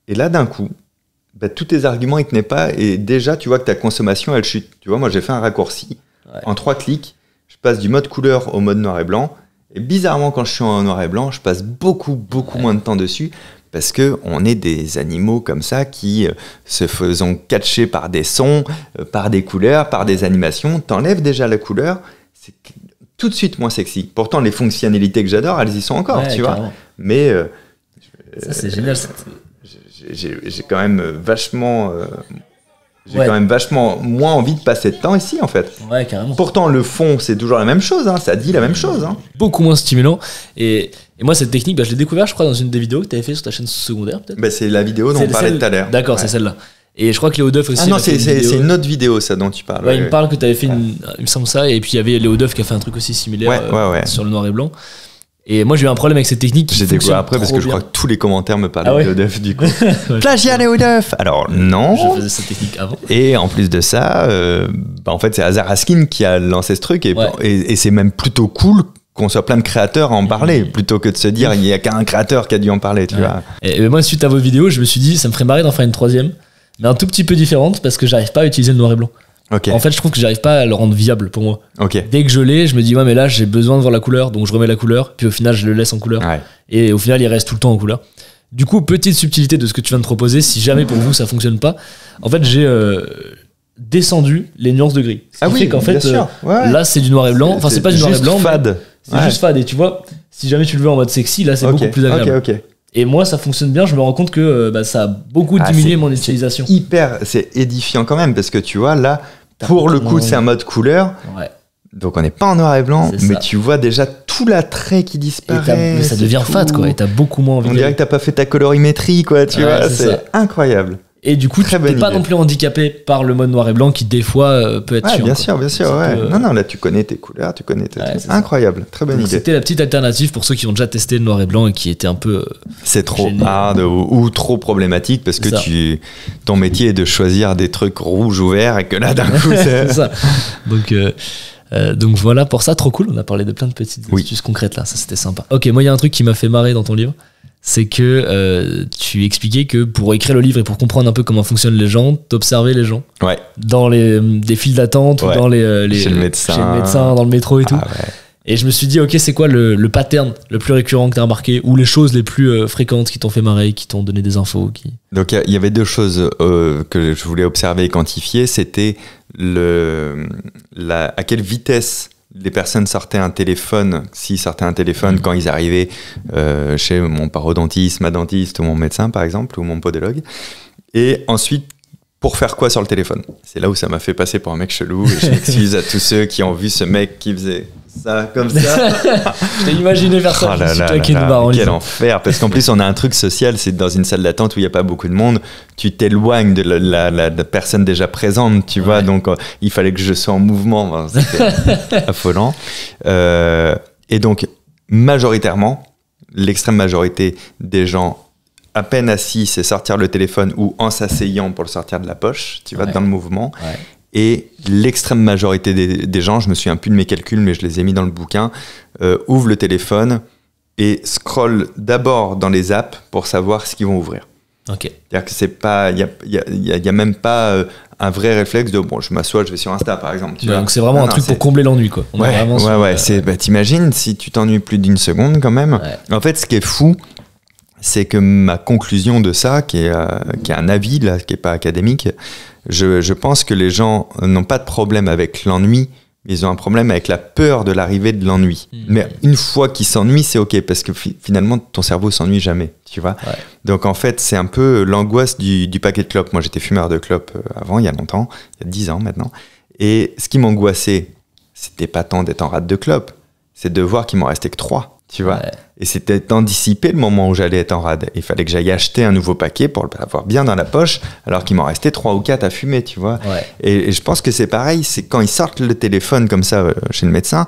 Et là, d'un coup, tous tes arguments, ils tenaient pas et déjà, tu vois que ta consommation, elle chute. Tu vois, moi, j'ai fait un raccourci. Ouais. En 3 clics, je passe du mode couleur au mode noir et blanc. Et bizarrement, quand je suis en noir et blanc, je passe beaucoup moins de temps dessus parce qu'on est des animaux comme ça qui se faisons catcher par des sons, par des couleurs, par des animations. T'enlèves déjà la couleur, c'est tout de suite moins sexy. Pourtant, les fonctionnalités que j'adore, elles y sont encore, Ouais, tu vois. carrément. Mais Ça, c'est génial. j'ai quand même vachement... J'ai Ouais. quand même vachement moins envie de passer de temps ici, en fait. Ouais, carrément. Pourtant, le fond, c'est toujours la même chose, hein, ça dit la même chose. Hein. Beaucoup moins stimulant. Et moi, cette technique, je l'ai découvert, je crois, dans une des vidéos que tu avais fait sur ta chaîne secondaire, peut-être. Bah, c'est la vidéo dont on parlait tout à l'heure. D'accord, Ouais. c'est celle-là. Et je crois que Léo Duff aussi. Ah non, a fait c'est une vidéo. une autre vidéo, ça, dont tu parles. Ouais, il me parle que tu avais fait il me semble ça. Et puis il y avait Léo Duff qui a fait un truc aussi similaire Ouais. sur le noir et blanc. Et moi, j'ai eu un problème avec cette technique. J'ai découvert après parce que je crois que tous les commentaires me parlaient Ah ouais. de Léo Duff, du coup. Ouais. Plagiat Léo Duff. Alors, non. Je faisais cette technique avant. Et en plus de ça, en fait, c'est Hazar Askin qui a lancé ce truc. Et, Ouais. et c'est même plutôt cool qu'on soit plein de créateurs à en parler, plutôt que de se dire il n'y a qu'un créateur qui a dû en parler, tu Ouais. vois. Et moi, suite à vos vidéos, je me suis dit, ça me ferait marrer d'en faire une troisième, mais un tout petit peu différente parce que j'arrive pas à utiliser le noir et blanc. Ok, En fait, je trouve que j'arrive pas à le rendre viable pour moi. ok. Dès que je l'ai, je me dis, ouais, mais là, j'ai besoin de voir la couleur, donc je remets la couleur, puis au final, je le laisse en couleur. Ouais. Et au final, il reste tout le temps en couleur. Du coup, petite subtilité de ce que tu viens de proposer, si jamais pour vous ça fonctionne pas, en fait, j'ai descendu les nuances de gris. Ce qui fait qu'en fait, bien sûr. Ouais. là, c'est du noir et blanc. Enfin, c'est pas du noir et juste blanc, mais fade. c'est Ouais. juste fade. Et tu vois, si jamais tu le veux en mode sexy, là, c'est Ok, beaucoup plus agréable. Ok, ok. Et moi, ça fonctionne bien. Je me rends compte que ça a beaucoup diminué c'est- mon utilisation. C'est édifiant quand même, parce que tu vois, là, T'as pour le complètement- coup, c'est un mode couleur. Ouais. Donc on n'est pas en noir et blanc, C'est mais ça. tu vois déjà tout l'attrait qui disparaît. Mais ça devient tout. fat, quoi. Et t'as beaucoup moins envie On de... dirait que t'as pas fait ta colorimétrie, quoi, tu Ouais, vois. c'est ça. C'est incroyable. Et du coup, Très tu n'es bonne pas idée. non plus handicapé par le mode noir et blanc qui, des fois, peut être Ouais, chiant. bien quoi. sûr, bien sûr. Ça Ouais. peut- Non, là, tu connais tes couleurs, tu connais tes Ouais, trucs. c'est ça. Incroyable. Très bonne Donc, idée. c'était la petite alternative pour ceux qui ont déjà testé le noir et blanc et qui étaient un peu... C'est trop Génial. hard ou trop problématique parce que Ça. ton métier est de choisir des trucs rouges ou verts et que là, d'un coup, c'est c'est. ça. Donc voilà pour ça, trop cool. On a parlé de plein de petites Oui. astuces concrètes là, ça c'était sympa. Ok, moi il y a un truc qui m'a fait marrer dans ton livre, c'est que tu expliquais que pour écrire le livre et pour comprendre un peu comment fonctionnent les gens, t'observais les gens Ouais. dans des files d'attente ou Ouais. dans Chez le médecin. chez le médecin, dans le métro et tout. Ah ouais. Et je me suis dit, ok, c'est quoi le pattern le plus récurrent que t'as remarqué ou les choses les plus fréquentes qui t'ont fait marrer, qui t'ont donné des infos Donc il y avait deux choses que je voulais observer et quantifier. C'était à quelle vitesse les personnes sortaient un téléphone, s'ils sortaient un téléphone quand ils arrivaient chez mon parodontiste, ma dentiste ou mon médecin par exemple, ou mon podologue. Et ensuite, pour faire quoi sur le téléphone? C'est là où ça m'a fait passer pour un mec chelou. Et je m'excuse à tous ceux qui ont vu ce mec qui faisait ça comme ça. Je t'ai imaginé faire ça, Oh je me là suis là claqué là une là, barre en quel lisant. enfer. Parce qu'en plus, on a un truc social, c'est dans une salle d'attente où il n'y a pas beaucoup de monde, tu t'éloignes de la personne déjà présente, tu vois. Donc, il fallait que je sois en mouvement. Enfin, c'était affolant. Et donc, majoritairement, l'extrême majorité des gens à peine assis, c'est sortir le téléphone ou en s'asseyant pour le sortir de la poche, tu vois, Ouais. dans le mouvement. Ouais. Et l'extrême majorité des gens, je me souviens plus de mes calculs, mais je les ai mis dans le bouquin, ouvrent le téléphone et scrollent d'abord dans les apps pour savoir ce qu'ils vont ouvrir. Ok. C'est-à-dire que c'est pas, il y a même pas un vrai réflexe de bon, je m'assois, je vais sur Insta par exemple. Tu vois. Donc c'est vraiment Non, un non, truc c'est- pour combler l'ennui, quoi. On est Ouais, vraiment sur, ouais. C'est, t'imagines si tu t'ennuies plus d'une seconde quand même. Ouais. En fait, ce qui est fou, c'est que ma conclusion de ça, qui est un avis là, qui est pas académique, je pense que les gens n'ont pas de problème avec l'ennui, mais ils ont un problème avec la peur de l'arrivée de l'ennui. Mais une fois qu'ils s'ennuient, c'est ok, parce que finalement, ton cerveau s'ennuie jamais, tu vois. Ouais. Donc en fait, c'est un peu l'angoisse du paquet de clopes. Moi, j'étais fumeur de clopes avant, il y a longtemps, il y a 10 ans maintenant. Et ce qui m'angoissait, c'était pas tant d'être en rate de clopes, c'est de voir qu'il m'en restait que 3, tu vois. Ouais. Et c'était d'anticiper le moment où j'allais être en rade. Il fallait que j'aille acheter un nouveau paquet pour l'avoir bien dans la poche, alors qu'il m'en restait 3 ou 4 à fumer, tu vois. Ouais. Et je pense que c'est pareil, c'est quand ils sortent le téléphone comme ça chez le médecin,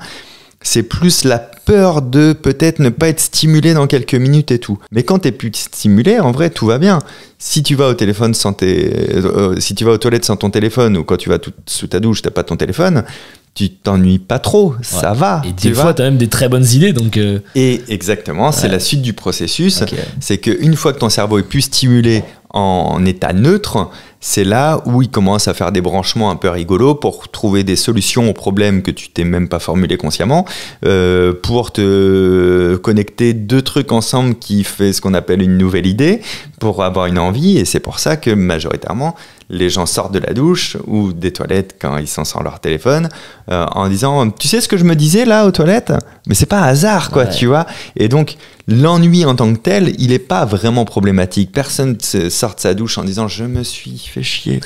c'est plus la peur de peut-être ne pas être stimulé dans quelques minutes et tout. Mais quand t'es plus stimulé, en vrai, tout va bien. Si tu vas au téléphone sans si tu vas aux toilettes sans ton téléphone, ou quand tu vas sous ta douche, t'as pas ton téléphone, tu t'ennuies pas trop, ça va. Et tu des vois. fois, t'as même des très bonnes idées, donc... Et exactement, c'est Ouais. la suite du processus. Ok. C'est qu'une fois que ton cerveau est plus stimulé en état neutre, c'est là où il commence à faire des branchements un peu rigolos pour trouver des solutions aux problèmes que tu t'es même pas formulé consciemment, pour te connecter 2 trucs ensemble qui fait ce qu'on appelle une nouvelle idée, pour avoir une envie. Et c'est pour ça que majoritairement, les gens sortent de la douche ou des toilettes quand ils sont sans leur téléphone en disant « Tu sais ce que je me disais là aux toilettes ?» Mais c'est pas hasard, quoi, Ouais. tu vois. Et donc, l'ennui en tant que tel, il est pas vraiment problématique. Personne sort de sa douche en disant « Je me suis fait chier.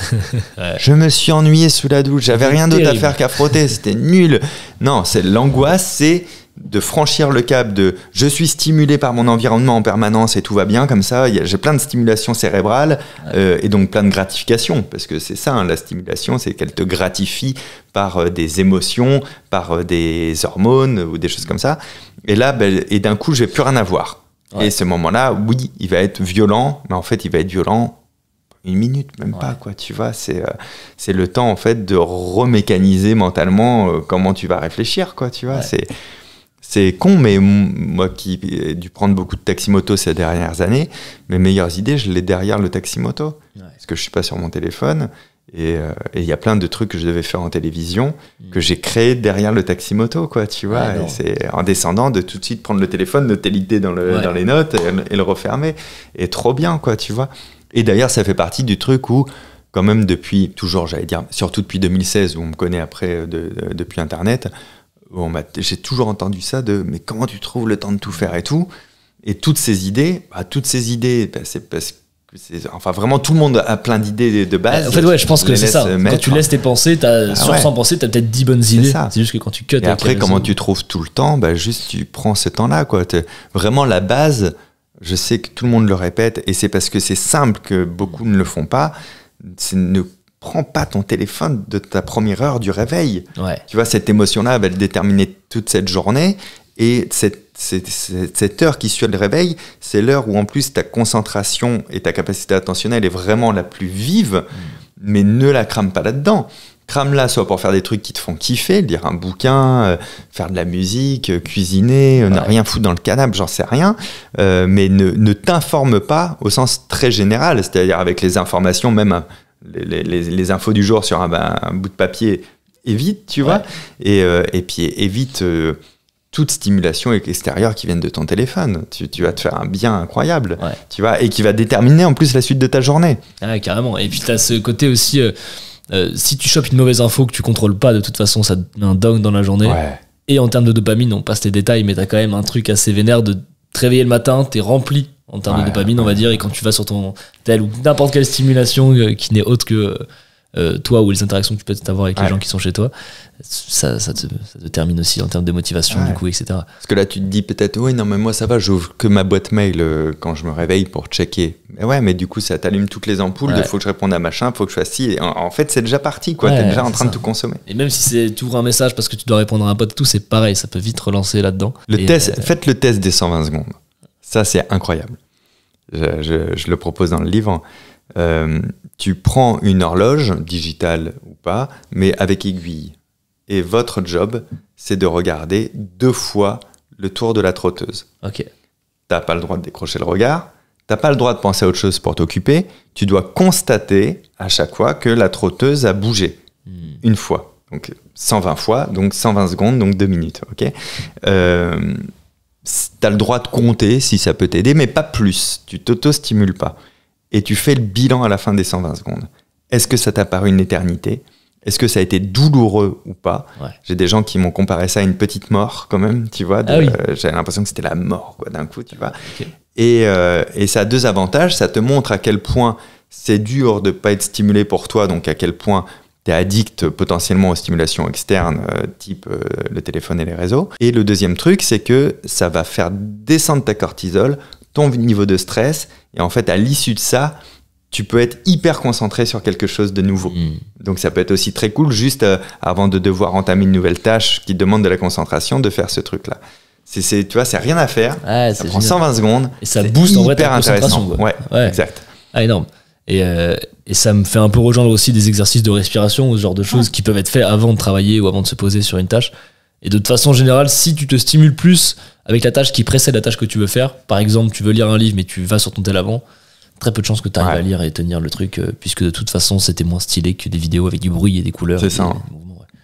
Ouais. Je me suis ennuyé sous la douche. J'avais rien d'autre à terrible. faire qu'à frotter. C'était nul. » Non, c'est l'angoisse, c'est de franchir le cap de « Je suis stimulé par mon environnement en permanence et tout va bien comme ça. J'ai plein de stimulation cérébrale et donc plein de gratification. » Parce que c'est ça, hein, la stimulation, c'est qu'elle te gratifie par des émotions, par des hormones ou des choses comme ça. Et là, et d'un coup, je vais plus rien avoir. Ouais. Et ce moment-là, oui, il va être violent, mais en fait, il va être violent 1 minute, même pas, quoi, tu vois. C'est le temps, en fait, de remécaniser mentalement comment tu vas réfléchir, quoi, tu vois. Ouais. C'est con, mais moi qui ai dû prendre beaucoup de taxi-moto ces dernières années, mes meilleures idées, je les derrière le taxi-moto. Ouais. Parce que je suis pas sur mon téléphone. Et il y a plein de trucs que je devais faire en télévision que j'ai créé derrière le taxi-moto, quoi, tu vois. Ouais, non. Et c'est en descendant de tout de suite prendre le téléphone, noter l'idée dans les notes et le refermer. Et trop bien, quoi, tu vois. Et d'ailleurs, ça fait partie du truc où, quand même, depuis, toujours, j'allais dire, surtout depuis 2016, où on me connaît après depuis Internet, j'ai toujours entendu ça de « mais comment tu trouves le temps de tout faire et tout ?» Et toutes ces idées, c'est parce Enfin, vraiment, tout le monde a plein d'idées de base. En fait, ouais, je pense que c'est ça. Quand tu laisses tes pensées, sans penser, t'as peut-être 10 bonnes idées. C'est juste que quand tu cut. Et après, comment tu trouves tout le temps? Juste, tu prends ce temps-là, quoi. Vraiment, la base, je sais que tout le monde le répète, et c'est parce que c'est simple que beaucoup ne le font pas. Ne prends pas ton téléphone de ta première heure du réveil. Ouais. Tu vois, cette émotion-là va déterminer toute cette journée, et cette heure qui suit le réveil, c'est l'heure où en plus ta concentration et ta capacité attentionnelle est vraiment la plus vive, mais ne la crame pas là-dedans. Crame-la soit pour faire des trucs qui te font kiffer, lire un bouquin, faire de la musique, cuisiner, ne rien foutre dans le canapé, j'en sais rien, mais ne t'informe pas au sens très général, c'est-à-dire avec les informations, même les infos du jour sur un bout de papier, évite, tu vois, et puis évite... toute stimulation extérieure qui vienne de ton téléphone. Tu vas te faire un bien incroyable, tu vois, et qui va déterminer en plus la suite de ta journée. Ah, carrément. Et puis tu as ce côté aussi, si tu chopes une mauvaise info que tu contrôles pas, de toute façon, ça te met un down dans la journée. Ouais. Et en termes de dopamine, on passe tes détails, mais tu as quand même un truc assez vénère de te réveiller le matin, tu es rempli en termes de dopamine, on va dire, et quand tu vas sur ton tel ou n'importe quelle stimulation qui n'est autre que... toi ou les interactions que tu peux avoir avec les gens qui sont chez toi, ça te termine aussi en termes de motivation, du coup, etc. Parce que là, tu te dis peut-être, oui, non, mais moi, ça va, j'ouvre que ma boîte mail quand je me réveille pour checker. Mais ouais, mais du coup, ça t'allume toutes les ampoules, il faut que je réponde à machin, il faut que je fasse ci. Et en fait, c'est déjà parti, quoi. T'es déjà en train de tout consommer. Et même si tu ouvres un message parce que tu dois répondre à un pote, tout, c'est pareil, ça peut vite relancer là-dedans. Faites le test des 120 secondes. Ça, c'est incroyable. Je le propose dans le livre. Tu prends une horloge, digitale ou pas, mais avec aiguille. Et votre job, c'est de regarder 2 fois le tour de la trotteuse. Ok. T'as pas le droit de décrocher le regard, t'as pas le droit de penser à autre chose pour t'occuper, tu dois constater à chaque fois que la trotteuse a bougé. Une fois. Donc 120 fois, donc 120 secondes, donc 2 minutes. Ok. T'as le droit de compter si ça peut t'aider, mais pas plus. Tu t'auto-stimules pas. Et tu fais le bilan à la fin des 120 secondes. Est-ce que ça t'a paru une éternité? Est-ce que ça a été douloureux ou pas? J'ai des gens qui m'ont comparé ça à une petite mort quand même, tu vois. J'avais l'impression que c'était la mort, quoi, d'un coup, tu vois. Okay. Et ça a 2 avantages. Ça te montre à quel point c'est dur de ne pas être stimulé pour toi, donc à quel point tu es addict potentiellement aux stimulations externes, type le téléphone et les réseaux. Et le deuxième truc, c'est que ça va faire descendre ta cortisol, ton niveau de stress, et en fait, à l'issue de ça, tu peux être hyper concentré sur quelque chose de nouveau. Donc ça peut être aussi très cool, juste avant de devoir entamer une nouvelle tâche qui demande de la concentration, de faire ce truc-là. Tu vois, c'est rien à faire, ça prend 120 secondes, et ça booste en vrai ta concentration. Ouais, exact. Ah, énorme. Et ça me fait un peu rejoindre aussi des exercices de respiration ou ce genre de choses qui peuvent être faits avant de travailler ou avant de se poser sur une tâche. Et de toute façon générale, si tu te stimules plus avec la tâche qui précède la tâche que tu veux faire, par exemple, tu veux lire un livre mais tu vas sur ton tel avant, très peu de chances que tu arrives à lire et tenir le truc, puisque de toute façon, c'était moins stylé que des vidéos avec du bruit et des couleurs. C'est ça.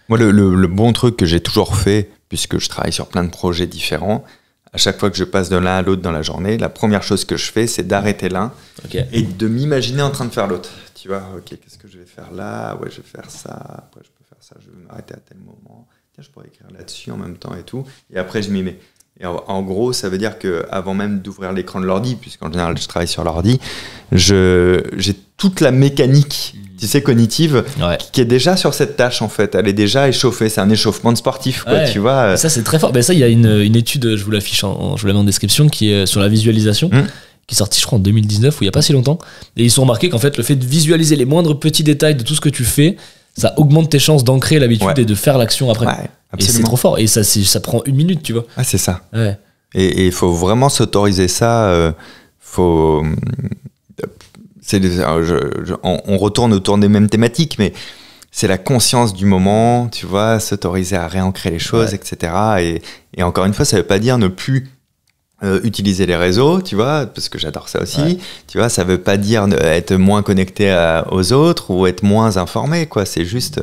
Moi, le bon truc que j'ai toujours fait, puisque je travaille sur plein de projets différents, à chaque fois que je passe de l'un à l'autre dans la journée, la première chose que je fais, c'est d'arrêter l'un et de m'imaginer en train de faire l'autre. Tu vois, ok, qu'est-ce que je vais faire là? Ouais, je vais faire ça. Après, je peux faire ça. Je vais m'arrêter à tel moment. Tiens, je pourrais écrire là-dessus en même temps et tout. Et après, je m'y mets. Et en gros, ça veut dire qu'avant même d'ouvrir l'écran de l'ordi, puisqu'en général, je travaille sur l'ordi, j'ai toute la mécanique, tu sais, cognitive, qui est déjà sur cette tâche, en fait. Elle est déjà échauffée. C'est un échauffement de sportif, quoi, tu vois. Ça, c'est très fort. Ben, ça, il y a une étude, je vous l'affiche, je vous la mets en description, qui est sur la visualisation, qui est sortie, je crois, en 2019, ou il n'y a pas si longtemps. Et ils ont remarqué qu'en fait, le fait de visualiser les moindres petits détails de tout ce que tu fais, ça augmente tes chances d'ancrer l'habitude et de faire l'action après. Et c'est trop fort. Et ça prend 1 minute, tu vois. Ah, c'est ça. Et il faut vraiment s'autoriser ça. On retourne autour des mêmes thématiques, mais c'est la conscience du moment, tu vois, s'autoriser à réancrer les choses, etc. Et encore une fois, ça ne veut pas dire ne plus utiliser les réseaux, tu vois, parce que j'adore ça aussi. Tu vois, ça ne veut pas dire être moins connecté aux autres ou être moins informé, quoi. C'est juste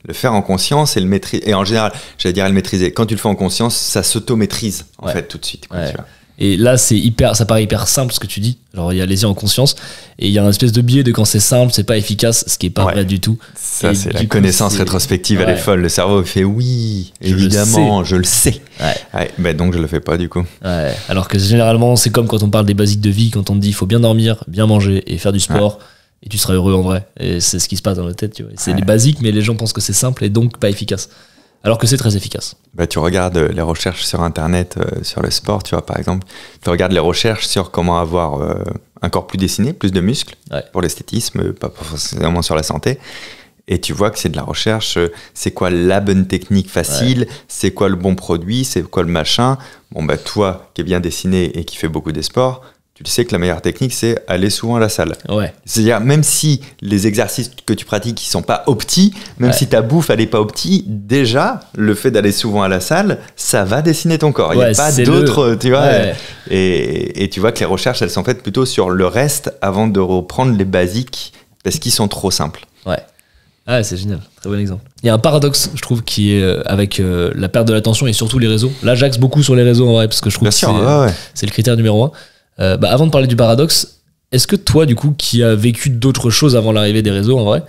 le faire en conscience et le maîtriser. Et en général, j'allais dire le maîtriser. Quand tu le fais en conscience, ça s'auto-maîtrise, en fait, tout de suite. Quoi, tu vois. Et là, ça paraît hyper simple ce que tu dis. Genre, il y a les yeux en conscience. Et il y a une espèce de biais de quand c'est simple, c'est pas efficace, ce qui est pas vrai du tout. Ça, et c'est la connaissance rétrospective, elle est folle. Le cerveau fait oui, évidemment, je le sais. Donc je le fais pas du coup. Alors que généralement, c'est comme quand on parle des basiques de vie, quand on te dit il faut bien dormir, bien manger et faire du sport. Et tu seras heureux en vrai. Et c'est ce qui se passe dans notre tête. Tu vois. C'est des basiques, mais les gens pensent que c'est simple et donc pas efficace. Alors que c'est très efficace. Tu regardes les recherches sur Internet, sur le sport, tu vois, par exemple. Tu regardes les recherches sur comment avoir un corps plus dessiné, plus de muscles, pour l'esthétisme, pas forcément sur la santé. Et tu vois que c'est de la recherche. C'est quoi la bonne technique facile ? C'est quoi le bon produit ? C'est quoi le machin ? Toi, qui es bien dessiné et qui fais beaucoup de sports, tu le sais que la meilleure technique, c'est aller souvent à la salle. C'est-à-dire, même si les exercices que tu pratiques ne sont pas optis, même si ta bouffe n'est pas opti, déjà, le fait d'aller souvent à la salle, ça va dessiner ton corps. Il n'y a pas d'autres, tu vois. Et tu vois que les recherches, elles sont faites plutôt sur le reste avant de reprendre les basiques, parce qu'ils sont trop simples. C'est génial. Très bon exemple. Il y a un paradoxe, je trouve, qui est avec la perte de l'attention et surtout les réseaux. Là, j'axe beaucoup sur les réseaux, en vrai, parce que je trouve que c'est le critère numéro 1. Avant de parler du paradoxe, est-ce que toi, du coup, qui as vécu d'autres choses avant l'arrivée des réseaux, en vrai,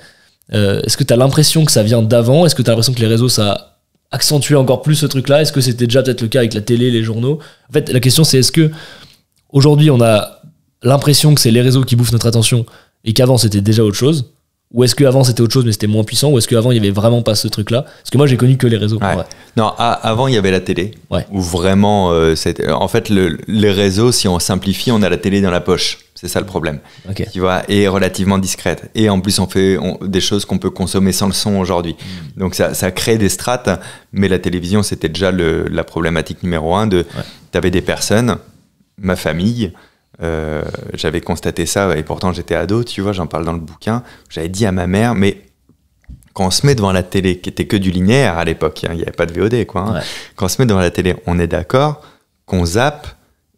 est-ce que tu as l'impression que ça vient d'avant ? Est-ce que tu as l'impression que les réseaux, ça a accentué encore plus ce truc-là ? Est-ce que c'était déjà peut-être le cas avec la télé, les journaux ? En fait, la question, c'est est-ce que aujourd'hui, on a l'impression que c'est les réseaux qui bouffent notre attention et qu'avant, c'était déjà autre chose ? Ou est-ce qu'avant c'était autre chose mais c'était moins puissant ? Ou est-ce qu'avant il n'y avait vraiment pas ce truc-là ? Parce que moi j'ai connu que les réseaux. Non, avant il y avait la télé. Où vraiment, en fait, les réseaux, si on simplifie, on a la télé dans la poche. C'est ça le problème. Tu vois, et relativement discrète. Et en plus, on fait des choses qu'on peut consommer sans le son aujourd'hui. Donc ça crée des strates. Mais la télévision, c'était déjà la problématique numéro 1 de. T'avais des personnes, ma famille. J'avais constaté ça et pourtant j'étais ado, tu vois, j'en parle dans le bouquin. J'avais dit à ma mère, mais quand on se met devant la télé, qui était que du linéaire à l'époque, il n'y avait pas de VOD, quoi. Quand on se met devant la télé, on est d'accord qu'on zappe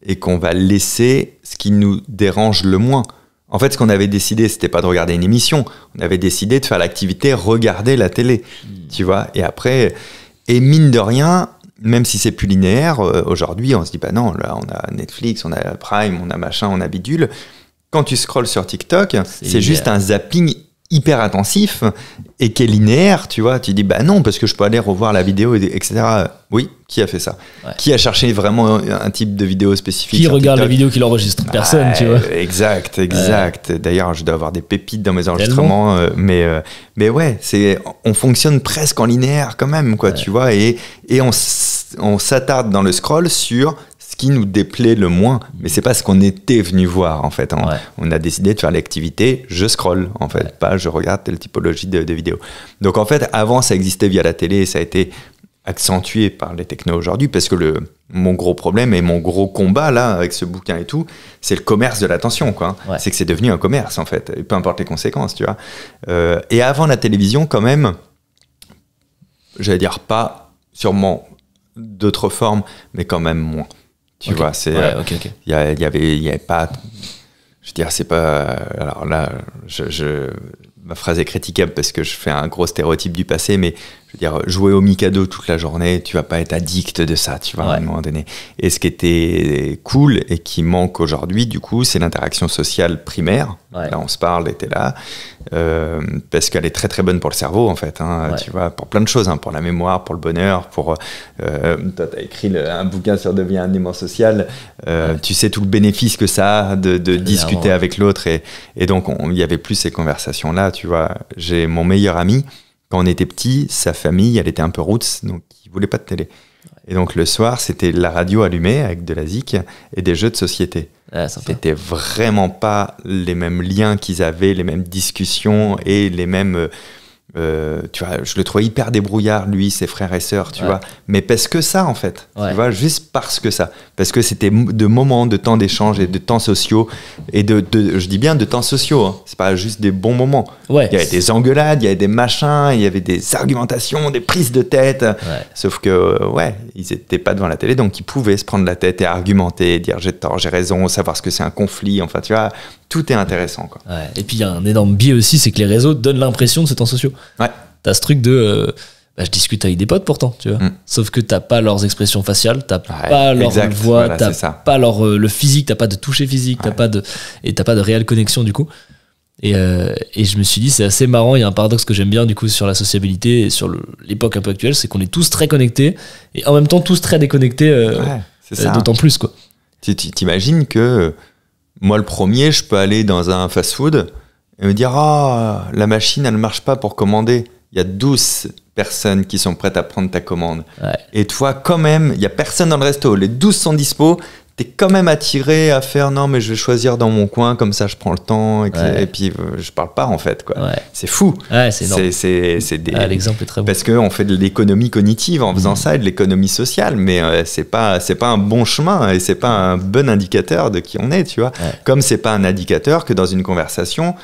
et qu'on va laisser ce qui nous dérange le moins. En fait, ce qu'on avait décidé, c'était pas de regarder une émission, on avait décidé de faire l'activité regarder la télé, tu vois. Et après, et mine de rien, même si c'est plus linéaire, aujourd'hui, on se dit, non, là, on a Netflix, on a Prime, on a machin, on a bidule. Quand tu scrolles sur TikTok, c'est juste un zapping hyper intensif et qui est linéaire, tu vois. Tu dis, non, parce que je peux aller revoir la vidéo, etc. Oui, qui a fait ça ? Qui a cherché vraiment un type de vidéo spécifique ? Qui regarde la vidéo qu'il enregistre ? Personne, tu vois. Exact. D'ailleurs, je dois avoir des pépites dans mes enregistrements, mais ouais, on fonctionne presque en linéaire quand même, quoi, tu vois, et on s'attarde dans le scroll sur ce qui nous déplaît le moins, mais c'est pas ce qu'on était venu voir, en fait. On a décidé de faire l'activité, je scroll, en fait, pas je regarde telle typologie de vidéos. Donc, en fait, avant, ça existait via la télé, ça a été accentué par les technos aujourd'hui, parce que mon gros problème et mon gros combat, là, avec ce bouquin et tout, c'est le commerce de l'attention, quoi. C'est que c'est devenu un commerce, en fait, et peu importe les conséquences, tu vois. Et avant la télévision, quand même, j'allais dire pas sûrement d'autres formes, mais quand même moins. Tu vois, c'est il y avait pas, je veux dire, c'est pas, alors là ma phrase est critiquable parce que je fais un gros stéréotype du passé, mais je veux dire, jouer au Mikado toute la journée, tu vas pas être addict de ça, tu vois, à un moment donné. Et ce qui était cool et qui manque aujourd'hui, du coup, c'est l'interaction sociale primaire. Là, on se parle, et t'es là, parce qu'elle est très très bonne pour le cerveau, en fait, tu vois, pour plein de choses, pour la mémoire, pour le bonheur, pour... toi, t'as écrit un bouquin sur devenir un aimant social, tu sais tout le bénéfice que ça a de discuter avec l'autre, et donc il y avait plus ces conversations-là, tu vois. J'ai mon meilleur ami, quand on était petit, sa famille, elle était un peu roots, donc il voulait pas de télé. Et donc le soir, c'était la radio allumée avec de la zik et des jeux de société. C'était vraiment pas les mêmes liens qu'ils avaient, les mêmes discussions et les mêmes... tu vois, je le trouvais hyper débrouillard, lui, ses frères et sœurs, tu vois. Mais parce que ça, en fait. Tu vois, juste parce que ça. Parce que c'était de moments, de temps d'échange et de temps sociaux. Et je dis bien de temps sociaux. C'est pas juste des bons moments. Il y avait des engueulades, il y avait des machins, il y avait des argumentations, des prises de tête. Sauf que, ils étaient pas devant la télé, donc ils pouvaient se prendre la tête et argumenter, dire j'ai tort, j'ai raison, savoir ce que c'est un conflit. Enfin, tu vois, tout est intéressant, quoi. Et puis il y a un énorme biais aussi, c'est que les réseaux donnent l'impression de ces temps sociaux. T'as ce truc de bah, je discute avec des potes pourtant, tu vois. Sauf que t'as pas leurs expressions faciales, t'as pas leur exact. voix, Voilà, t'as pas le physique, t'as pas de toucher physique, t'as pas de réelle connexion du coup. Et je me suis dit, c'est assez marrant, il y a un paradoxe que j'aime bien du coup sur la sociabilité et sur l'époque un peu actuelle, c'est qu'on est tous très connectés et en même temps tous très déconnectés, d'autant plus quoi. T'imagines que moi le premier, je peux aller dans un fast-food et me dire la machine elle marche pas pour commander. Il y a 12 personnes qui sont prêtes à prendre ta commande. Et toi quand même, il y a personne dans le resto, les 12 sont dispo. T'es quand même attiré à faire non mais je vais choisir dans mon coin comme ça je prends le temps et puis je parle pas en fait quoi. C'est fou. C'est énorme. L'exemple est très bon. Parce qu'on fait de l'économie cognitive en faisant ça et de l'économie sociale, mais c'est pas un bon chemin et c'est pas un bon indicateur de qui on est, tu vois. Comme c'est pas un indicateur que dans une conversation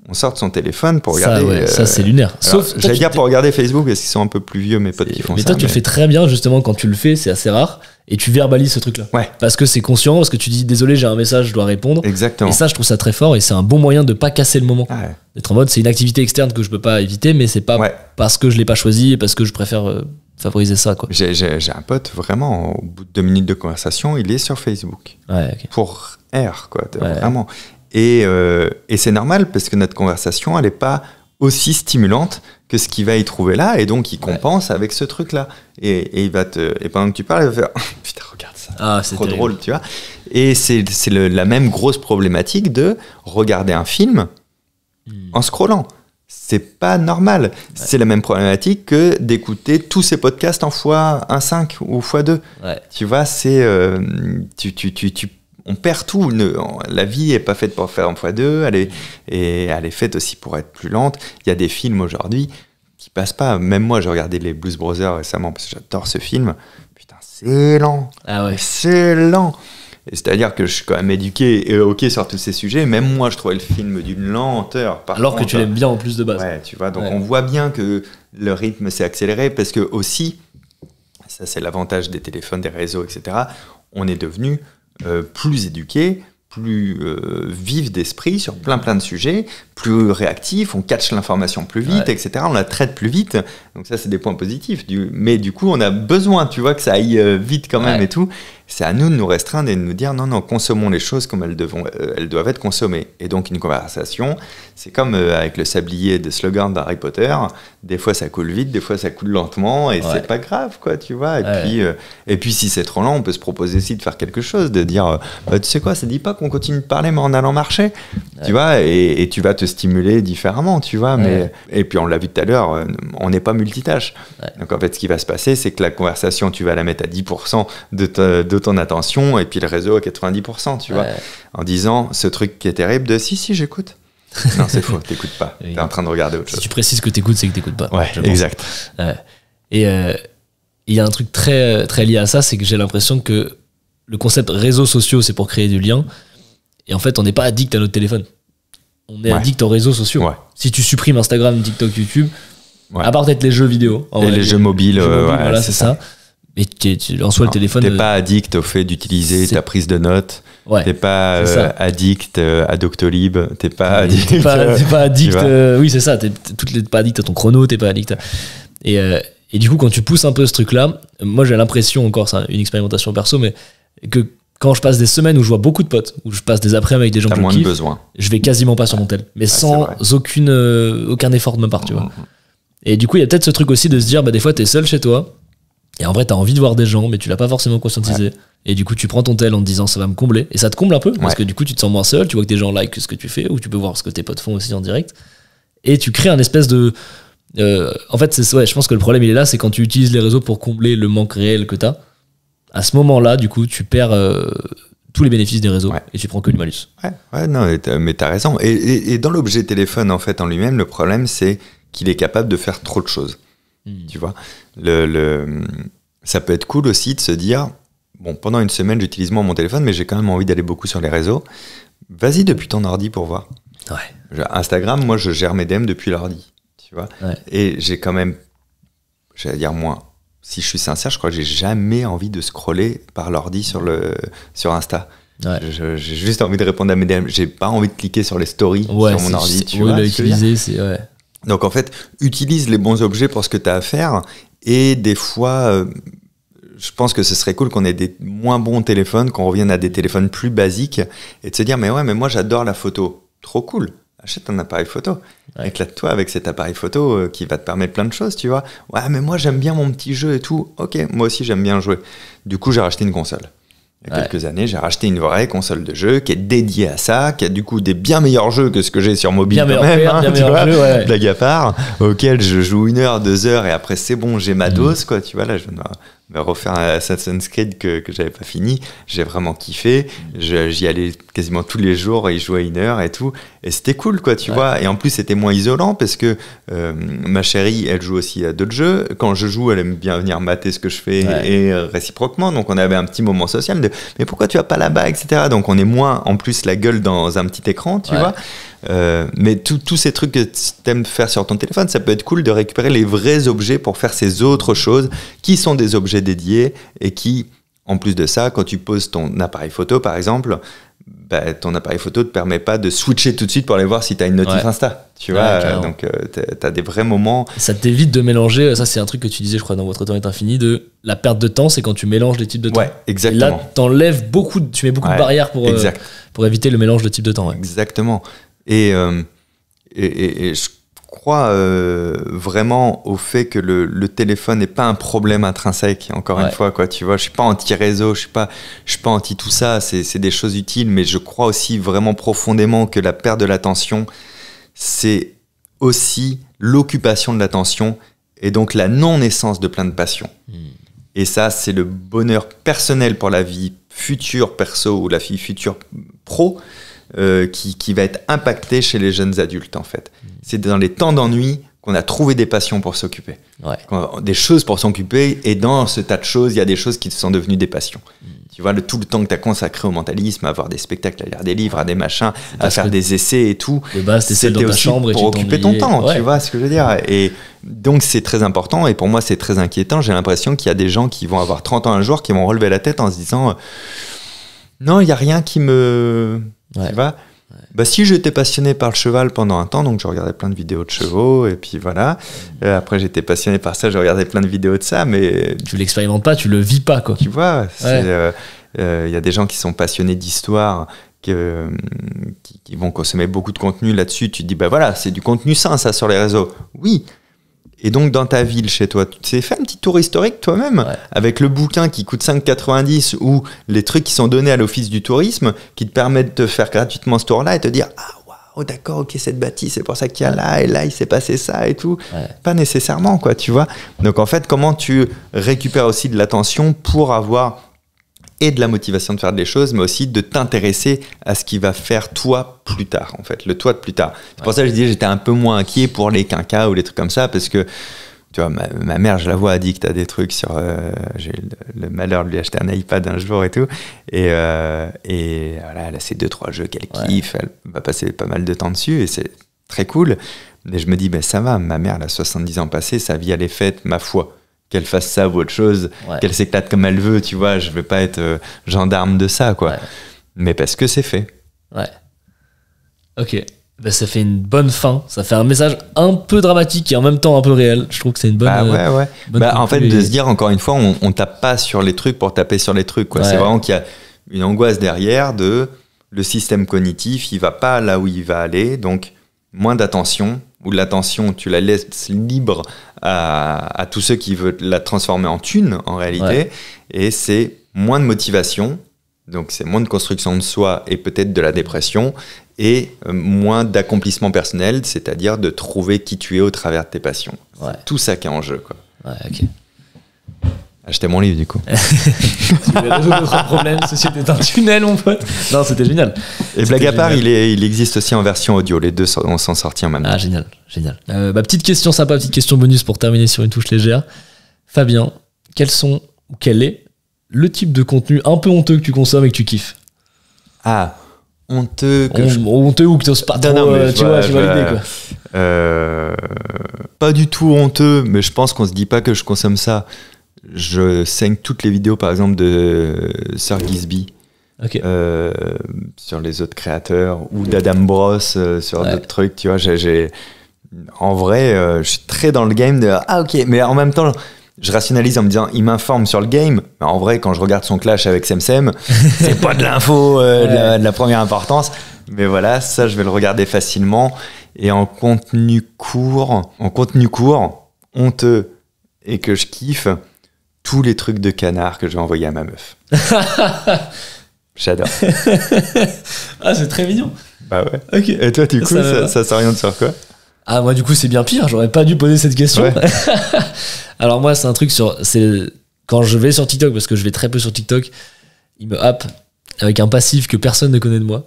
on sorte son téléphone pour regarder. Ça c'est lunaire. Sauf j'allais dire pour regarder Facebook parce qu'ils sont un peu plus vieux mes potes qui font ça. Mais toi tu le fais très bien justement quand tu le fais, c'est assez rare. Et tu verbalises ce truc-là. Parce que c'est conscient, parce que tu dis désolé, j'ai un message, je dois répondre. Exactement. Et ça, je trouve ça très fort et c'est un bon moyen de pas casser le moment. D'être en mode, c'est une activité externe que je peux pas éviter, mais c'est pas parce que je l'ai pas choisi et parce que je préfère favoriser ça, quoi. J'ai un pote, vraiment, au bout de 2 minutes de conversation, il est sur Facebook. Pour R, quoi. Vraiment. Et c'est normal parce que notre conversation, elle est pas aussi stimulante que ce qu'il va y trouver là, et donc il compense avec ce truc-là. Et il va et pendant que tu parles, il va faire putain, regarde ça, c'est trop drôle, tu vois. Et c'est la même grosse problématique de regarder un film en scrollant. C'est pas normal. C'est la même problématique que d'écouter tous ces podcasts en x1.5 ou x2. Tu vois, c'est on perd tout. La vie est pas faite pour faire en x2, elle est faite aussi pour être plus lente. Il y a des films aujourd'hui qui passent pas. Même moi, j'ai regardé les Blues Brothers récemment parce que j'adore ce film. Putain, c'est lent. C'est lent. Et c'est-à-dire que je suis quand même éduqué et ok sur tous ces sujets. Même moi, je trouvais le film d'une lenteur. Alors que tu l'aimes bien en plus de base. Tu vois. Donc on voit bien que le rythme s'est accéléré parce que aussi, ça c'est l'avantage des téléphones, des réseaux, etc. On est devenu plus éduqué, plus vif d'esprit sur plein de sujets, plus réactif, on catch l'information plus vite, etc. On la traite plus vite. Donc ça, c'est des points positifs. Mais du coup, on a besoin, tu vois, que ça aille vite quand même et tout. C'est à nous de nous restreindre et de nous dire non, consommons les choses comme elles doivent être consommées. Et donc, une conversation, c'est comme avec le sablier de slogan d'Harry Potter. Des fois, ça coule vite, des fois, ça coule lentement et c'est pas grave, quoi, tu vois. Et puis, si c'est trop lent, on peut se proposer aussi de faire quelque chose, de dire tu sais quoi, ça dit pas qu'on continue de parler, mais en allant marcher, tu vois, et tu vas te stimuler différemment, tu vois. Et puis, on l'a vu tout à l'heure, on n'est pas multitâche. Donc, en fait, ce qui va se passer, c'est que la conversation, tu vas la mettre à 10% de ton attention et puis le réseau à 90%, tu vois, en disant ce truc qui est terrible de si j'écoute. Non, c'est faux, t'écoutes pas, t'es en train de regarder autre chose. Si tu précises que t'écoutes, c'est que t'écoutes pas. Exact. Et il y a un truc très, très lié à ça, c'est que j'ai l'impression que le concept réseaux sociaux, c'est pour créer du lien, et en fait on n'est pas addict à notre téléphone, on est addict aux réseaux sociaux. Si tu supprimes Instagram, TikTok, YouTube, à part peut-être les jeux vidéo et les jeux mobiles, voilà, c'est ça. Mais en soi, le téléphone. T'es pas addict au fait d'utiliser ta prise de notes. T'es pas addict à Doctolib. T'es pas addict. T'es pas addict. Oui, c'est ça. T'es pas addict à ton chrono. T'es pas addict. Et du coup, quand tu pousses un peu ce truc-là, moi j'ai l'impression, encore, c'est une expérimentation perso, mais que quand je passe des semaines où je vois beaucoup de potes, où je passe des après-midi avec des gens que je kiffe, je vais quasiment pas sur mon tel, mais sans aucun effort de ma part, tu vois. Et du coup, il y a peut-être ce truc aussi de se dire, des fois, t'es seul chez toi. Et en vrai, t'as envie de voir des gens, mais tu l'as pas forcément conscientisé. Et du coup, tu prends ton tel en te disant ça va me combler. Et ça te comble un peu, parce que du coup, tu te sens moins seul, tu vois que des gens like ce que tu fais, ou tu peux voir ce que tes potes font aussi en direct. Et tu crées un espèce de. En fait, je pense que le problème, il est là, c'est quand tu utilises les réseaux pour combler le manque réel que t'as. À ce moment-là, du coup, tu perds tous les bénéfices des réseaux et tu prends que du malus. Non, mais t'as raison. Et dans l'objet téléphone, en fait, en lui-même, le problème, c'est qu'il est capable de faire trop de choses. Tu vois, ça peut être cool aussi de se dire bon, pendant une semaine j'utilise moins mon téléphone, mais j'ai quand même envie d'aller beaucoup sur les réseaux. Vas-y depuis ton ordi pour voir. Instagram, moi je gère mes DM depuis l'ordi, tu vois. Et j'ai quand même, j'allais dire moi, si je suis sincère, je crois que j'ai jamais envie de scroller par l'ordi sur Insta. J'ai juste envie de répondre à mes DM. J'ai pas envie de cliquer sur les stories sur mon ordi. Tu vois, l'utiliser, c'est Donc en fait, utilise les bons objets pour ce que tu as à faire Et des fois, je pense que ce serait cool qu'on ait des moins bons téléphones, qu'on revienne à des téléphones plus basiques et de se dire, mais ouais, mais moi j'adore la photo. Trop cool. Achète un appareil photo. Ouais. Éclate-toi avec cet appareil photo qui va te permettre plein de choses, tu vois. Ouais, mais moi j'aime bien mon petit jeu et tout. Ok, moi aussi j'aime bien jouer. Du coup, j'ai racheté une console. Il y a quelques années, j'ai racheté une vraie console de jeu qui est dédiée à ça, qui a du coup des bien meilleurs jeux que ce que j'ai sur mobile bien quand même, bien tu vois, jeu, blague à part, auquel je joue 1 heure, 2 heures et après c'est bon, j'ai ma dose, quoi, tu vois, là je vais me refaire un Assassin's Creed que j'avais pas fini, j'ai vraiment kiffé, j'y allais quasiment tous les jours et y jouais 1 heure et tout, et c'était cool, quoi, tu vois, et en plus c'était moins isolant parce que ma chérie, elle joue aussi à d'autres jeux, quand je joue, elle aime bien venir mater ce que je fais et réciproquement, donc on avait un petit moment social de mais pourquoi tu vas pas là-bas, etc. Donc on est moins en plus la gueule dans un petit écran, tu vois. Mais tous ces trucs que tu aimes faire sur ton téléphone, ça peut être cool de récupérer les vrais objets pour faire ces autres choses qui sont des objets dédiés et qui, en plus de ça, quand tu poses ton appareil photo par exemple, bah, ton appareil photo te permet pas de switcher tout de suite pour aller voir si tu as une notif Insta, tu vois, donc tu as des vrais moments. Ça t'évite de mélanger, ça c'est un truc que tu disais je crois dans Votre temps est infini, de la perte de temps, c'est quand tu mélanges les types de temps. Ouais, exactement. Et là t'enlèves tu mets beaucoup de barrières pour éviter le mélange de types de temps. Ouais. Exactement. Et je crois vraiment au fait que le téléphone n'est pas un problème intrinsèque, encore une fois, quoi, tu vois, je suis pas anti-réseau, je suis pas anti tout ça, c'est des choses utiles, mais je crois aussi vraiment profondément que la perte de l'attention, c'est aussi l'occupation de l'attention et donc la non-naissance de plein de passions. Et ça, c'est le bonheur personnel pour la vie future perso ou la vie future pro, qui va être impacté chez les jeunes adultes, en fait. C'est dans les temps d'ennui qu'on a trouvé des passions pour s'occuper. Des choses pour s'occuper, et dans ce tas de choses, il y a des choses qui sont devenues des passions. Tu vois, tout le temps que tu as consacré au mentalisme, à voir des spectacles, à lire des livres, à des machins, à faire des essais et tout, c'était aussi pour occuper ton temps, tu vois ce que je veux dire. Et donc c'est très important, et pour moi c'est très inquiétant. J'ai l'impression qu'il y a des gens qui vont avoir 30 ans un jour, qui vont relever la tête en se disant non, il n'y a rien qui me... Tu vois, bah, si j'étais passionné par le cheval pendant un temps, donc je regardais plein de vidéos de chevaux, et puis voilà. Après, j'étais passionné par ça, je regardais plein de vidéos de ça, mais... Tu l'expérimentes pas, tu le vis pas, quoi. Tu vois, y a des gens qui sont passionnés d'histoire, qui vont consommer beaucoup de contenu là-dessus. Tu te dis, bah voilà, c'est du contenu sain, ça, sur les réseaux. Oui. Et donc, dans ta ville, chez toi, tu t'es fait un petit tour historique toi-même, avec le bouquin qui coûte 5,90 ou les trucs qui sont donnés à l'Office du tourisme qui te permettent de faire gratuitement ce tour-là et te dire « Ah, waouh, d'accord, ok, cette bâtisse, c'est pour ça qu'il y a là, et là, il s'est passé ça et tout. » Pas nécessairement, quoi, tu vois. Donc, en fait, comment tu récupères aussi de l'attention pour avoir et de la motivation de faire des choses, mais aussi de t'intéresser à ce qui va faire toi plus tard, en fait, le toi de plus tard. C'est pour ça que je disais j'étais un peu moins inquiet pour les quinquas ou les trucs comme ça, parce que, tu vois, ma mère, je la vois addict à des trucs sur... j'ai eu le malheur de lui acheter un iPad un jour et tout, et voilà, elle a ces 2-3 jeux qu'elle kiffe, elle va passer pas mal de temps dessus, et c'est très cool. Mais je me dis, ben ça va, ma mère, elle a 70 ans passés, sa vie, elle est faite, ma foi. Qu'elle fasse ça ou autre chose, qu'elle s'éclate comme elle veut, tu vois, je veux pas être gendarme de ça, quoi. Mais parce que c'est fait. Ok, bah, ça fait une bonne fin, ça fait un message un peu dramatique et en même temps un peu réel. Je trouve que c'est une bonne... bonne en fait, de se dire, encore une fois, on tape pas sur les trucs pour taper sur les trucs, quoi. C'est vraiment qu'il y a une angoisse derrière de le système cognitif, il va pas là où il va aller, donc moins d'attention, ou l'attention, tu la laisses libre à tous ceux qui veulent la transformer en thune, en réalité, et c'est moins de motivation, donc c'est moins de construction de soi et peut-être de la dépression, et moins d'accomplissement personnel, c'est-à-dire de trouver qui tu es au travers de tes passions. C'est tout ça qui est en jeu, quoi. Achetez mon livre, du coup. Tu veux résoudre notre problème, société est un tunnel, mon pote. Non, c'était génial. Et blague à part, il existe aussi en version audio. Les deux sont sortis en même temps. Ah, génial. Petite question sympa, petite question bonus pour terminer sur une touche légère. Fabien, quel est le type de contenu un peu honteux que tu consommes et que tu kiffes? Ah, honteux honteux ou que t'oses pas trop, tu vois l'idée, quoi. Pas du tout honteux, mais je pense qu'on se dit pas que je consomme ça. Je saigne toutes les vidéos, par exemple, de Sir Gisby sur les autres créateurs, ou d'Adam Bros sur d'autres trucs, tu vois. En vrai, je suis très dans le game de « Ah, ok », mais en même temps, je rationalise en me disant, il m'informe sur le game. Mais en vrai, quand je regarde son clash avec Semsem, c'est pas de l'info de la première importance. Mais voilà, ça, je vais le regarder facilement. Et en contenu court, honteux et que je kiffe, tous les trucs de canard que je vais envoyer à ma meuf. J'adore. Ah, c'est très mignon. Bah ouais. Ok. Et toi, du coup, ça s'oriente sur quoi? Ah, moi, du coup, c'est bien pire. J'aurais pas dû poser cette question. Ouais. Alors, moi, c'est un truc quand je vais sur TikTok, parce que je vais très peu sur TikTok, il me happe avec un passif que personne ne connaît de moi.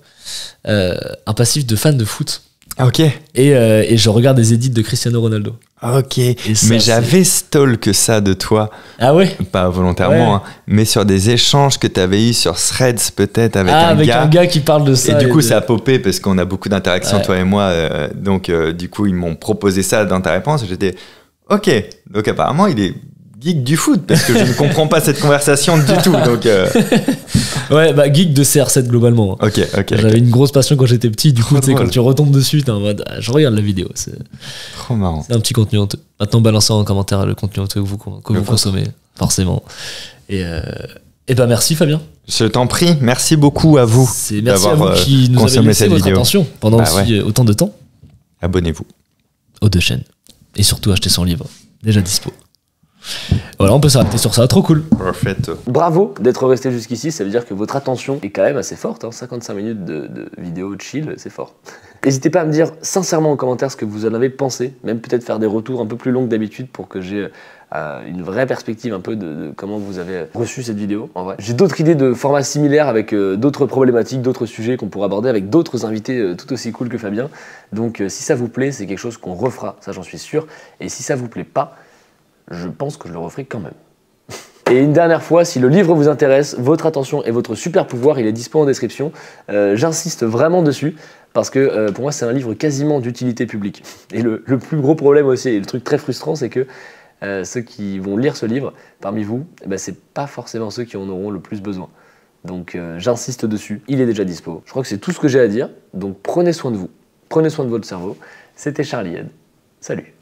Un passif de fan de foot. Ok. Et je regarde des edits de Cristiano Ronaldo. Ok. Mais j'avais stalk ça de toi. Ah ouais? Pas volontairement, hein, mais sur des échanges que tu avais eu sur Threads peut-être avec un gars qui parle de ça. Et du coup, ça a popé parce qu'on a beaucoup d'interactions, toi et moi. Donc, du coup, ils m'ont proposé ça dans ta réponse. Et j'étais ok. Donc, apparemment, il est geek du foot parce que je ne comprends pas cette conversation du tout. Donc, ouais, bah geek de CR7 globalement. Ok. J'avais une grosse passion quand j'étais petit. Du coup, tu sais, quand tu retombes dessus, t'es en mode, je regarde la vidéo. C'est trop marrant. C'est un petit contenu honteux. Maintenant, balancez en commentaire le contenu honteux que vous consommez, forcément. Et bah merci Fabien. Je t'en prie. Merci beaucoup à vous. Merci à vous qui nous avez laissé votre attention pendant autant de temps. Abonnez-vous aux 2 chaînes. Et surtout, achetez son livre. Déjà dispo. Voilà, on peut s'arrêter sur ça, trop cool. Parfait. Bravo d'être resté jusqu'ici, ça veut dire que votre attention est quand même assez forte, hein. 55 minutes de vidéo chill, c'est fort. N'hésitez pas à me dire sincèrement en commentaire ce que vous en avez pensé, même peut-être faire des retours un peu plus longs que d'habitude pour que j'ai une vraie perspective un peu de comment vous avez reçu cette vidéo. En vrai, j'ai d'autres idées de formats similaires avec d'autres problématiques, d'autres sujets qu'on pourra aborder avec d'autres invités tout aussi cool que Fabien. Donc si ça vous plaît, c'est quelque chose qu'on refera, ça j'en suis sûr. Et si ça vous plaît pas, je pense que je le referai quand même. Et une dernière fois, si le livre vous intéresse, votre attention et votre super pouvoir, il est dispo en description. J'insiste vraiment dessus, parce que pour moi, c'est un livre quasiment d'utilité publique. Et le plus gros problème aussi, et le truc très frustrant, c'est que ceux qui vont lire ce livre, parmi vous, c'est pas forcément ceux qui en auront le plus besoin. Donc j'insiste dessus, il est déjà dispo. Je crois que c'est tout ce que j'ai à dire, donc prenez soin de vous, prenez soin de votre cerveau. C'était Charlie Ed, salut.